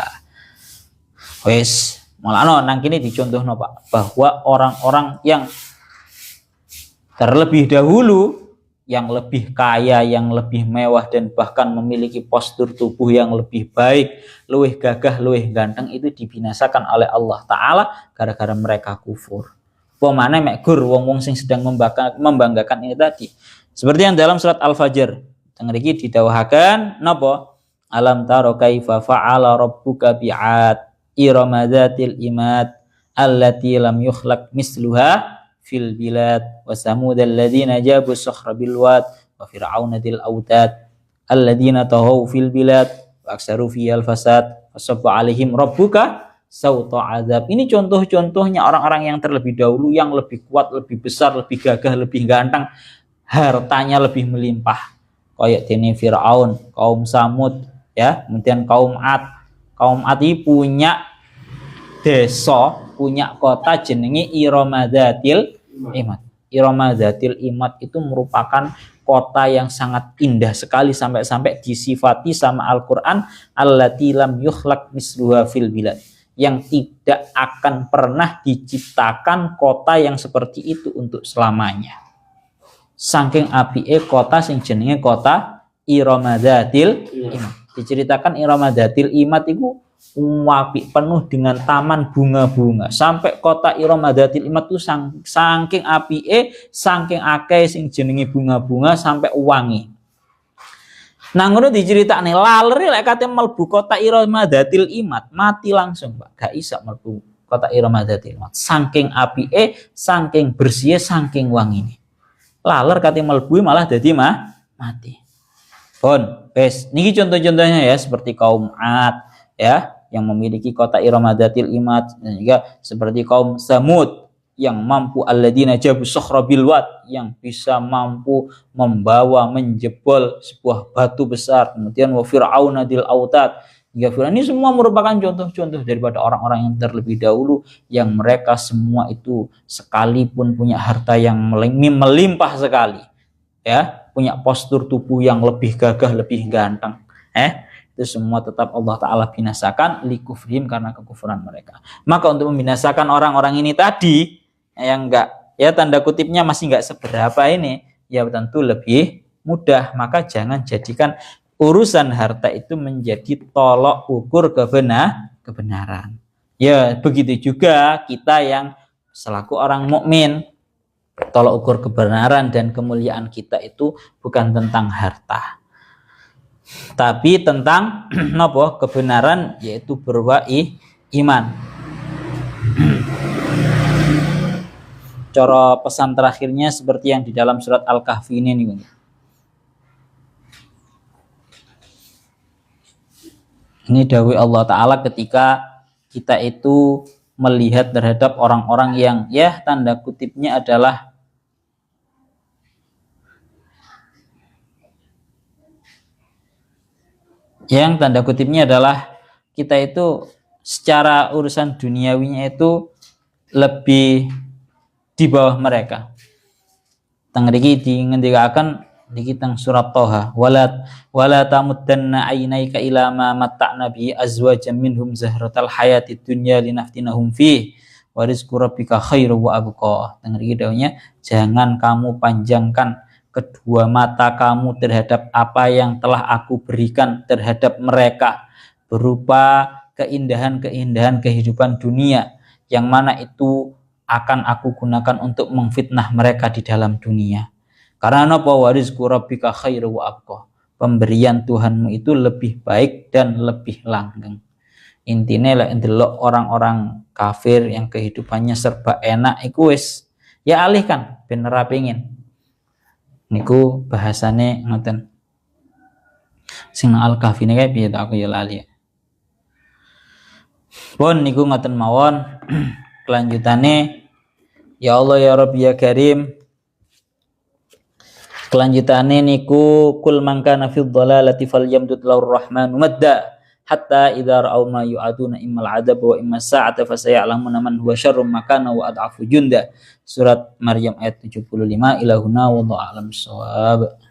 Speaker 1: Wes mulane nang kene dicontohno Pak bahwa orang-orang yang terlebih dahulu yang lebih kaya, yang lebih mewah dan bahkan memiliki postur tubuh yang lebih baik, luwih gagah, luwih ganteng itu dibinasakan oleh Allah Ta'ala gara-gara mereka kufur. Pemane mek gur wong-wong sing sedang membanggakan ini tadi. Seperti yang dalam surat Al-Fajr. Teng mriki didhawuhaken napa? Alam taro kaifa fa'ala rabbuka bi'ad irama dzatil imad allati lam yukhlaq misluha fil bilad wa samud alladziina jabu sakhra bil wad wa fir'auna dil autad alladziina tahaw fil bilad wa aksaru fiyal fasad fasabba alaihim rabbuka sauta azab. Ini contoh-contohnya orang-orang yang terlebih dahulu yang lebih kuat, lebih besar, lebih gagah, lebih ganteng, hartanya lebih melimpah. Kayak dene Firaun, kaum Samud, ya, kemudian kaum Ad. Kaum Ad ini punya desa, punya kota jenenge Iromadzatil Imad. Iromadzatil Imad itu merupakan kota yang sangat indah sekali sampai disifati sama Al-Qur'an allati lam yukhlaq misluha fil bilad. Yang tidak akan pernah diciptakan kota yang seperti itu untuk selamanya. Saking apike kota sing jenenge kota Iromadzatil Imad. Diceritakan Iromadzatil Imad itu apik, penuh dengan taman bunga-bunga. Sampai kota Iromadzatil Imad itu saking apike, saking akeh sing jenenge bunga-bunga sampai wangi. Nang ngono diceritakne laler lek kate mlebu kota Iromadzatil Imad mati langsung, Pak. Gak isa mlebu kota Iromadzatil Imad. Saking apike, saking bersih, saking wangine. Laler kate mlebu malah dadi mati. Pun, wes niki contoh-contohnya ya seperti kaum Ad ya yang memiliki kota Iromadzatil Imad dan juga seperti kaum Samud yang mampu alladziina jabu sakhra bil wad yang bisa mampu membawa menjebol sebuah batu besar, kemudian wa fir'auna dil autad. Ini semua merupakan contoh-contoh daripada orang-orang yang terlebih dahulu yang mereka semua itu sekalipun punya harta yang melimpah sekali ya, punya postur tubuh yang lebih gagah, lebih ganteng itu semua tetap Allah Ta'ala binasakan likufrihim karena kekufuran mereka. Maka untuk membinasakan orang-orang ini tadi yang enggak ya tanda kutipnya masih enggak seberapa ini ya tentu lebih mudah. Maka jangan jadikan urusan harta itu menjadi tolok ukur kebenaran. Ya begitu juga kita yang selaku orang mukmin, tolok ukur kebenaran dan kemuliaan kita itu bukan tentang harta, tapi tentang napa kebenaran, yaitu berupa iman. Cara pesan terakhirnya seperti yang di dalam surat Al-Kahfi ini nih. Ini dawuh Allah Ta'ala ketika kita itu melihat terhadap orang-orang yang ya tanda kutipnya adalah kita itu secara urusan duniawinya itu lebih di bawah mereka. Tang mriki dingendikaken niki teng surat Thaha, wala tamuddanna ainaika ila ma matta'na bi azwajan minhum zahratal hayatid dunya linaftinahum fi wa rizqu rabbika khairu wa abqa. Teng mriki dawuhnya jangan kamu panjangkan kedua mata kamu terhadap apa yang telah aku berikan terhadap mereka berupa keindahan-keindahan kehidupan dunia yang mana itu akan aku gunakan untuk memfitnah mereka di dalam dunia. Karena apa? Wa rizqu rabbika khairu wa abqa. pemberian Tuhanmu itu lebih baik dan lebih langgeng. Intinya lah ndelok orang-orang kafir yang kehidupannya serba enak iku wis ya alihkan ben ora pengin. Niku bahasane ngoten. Sing Al-Kahfi niki piye tak aku ya lali. Pun niku ngoten mawon. Kelanjutane ya Allah ya Rabbi ya Karim. Kelanjutane niku kul man kana fi dhalalati falyamdud lahu rahmanu madda hatta idza ra'aw ma yu'aduna immal 'adab wa imma sa'ata fasaya'lamuna man huwa syarrum makana wa ad'afu junda. Surat Maryam ayat 75 ilahuna wallahu a'lam bissawab.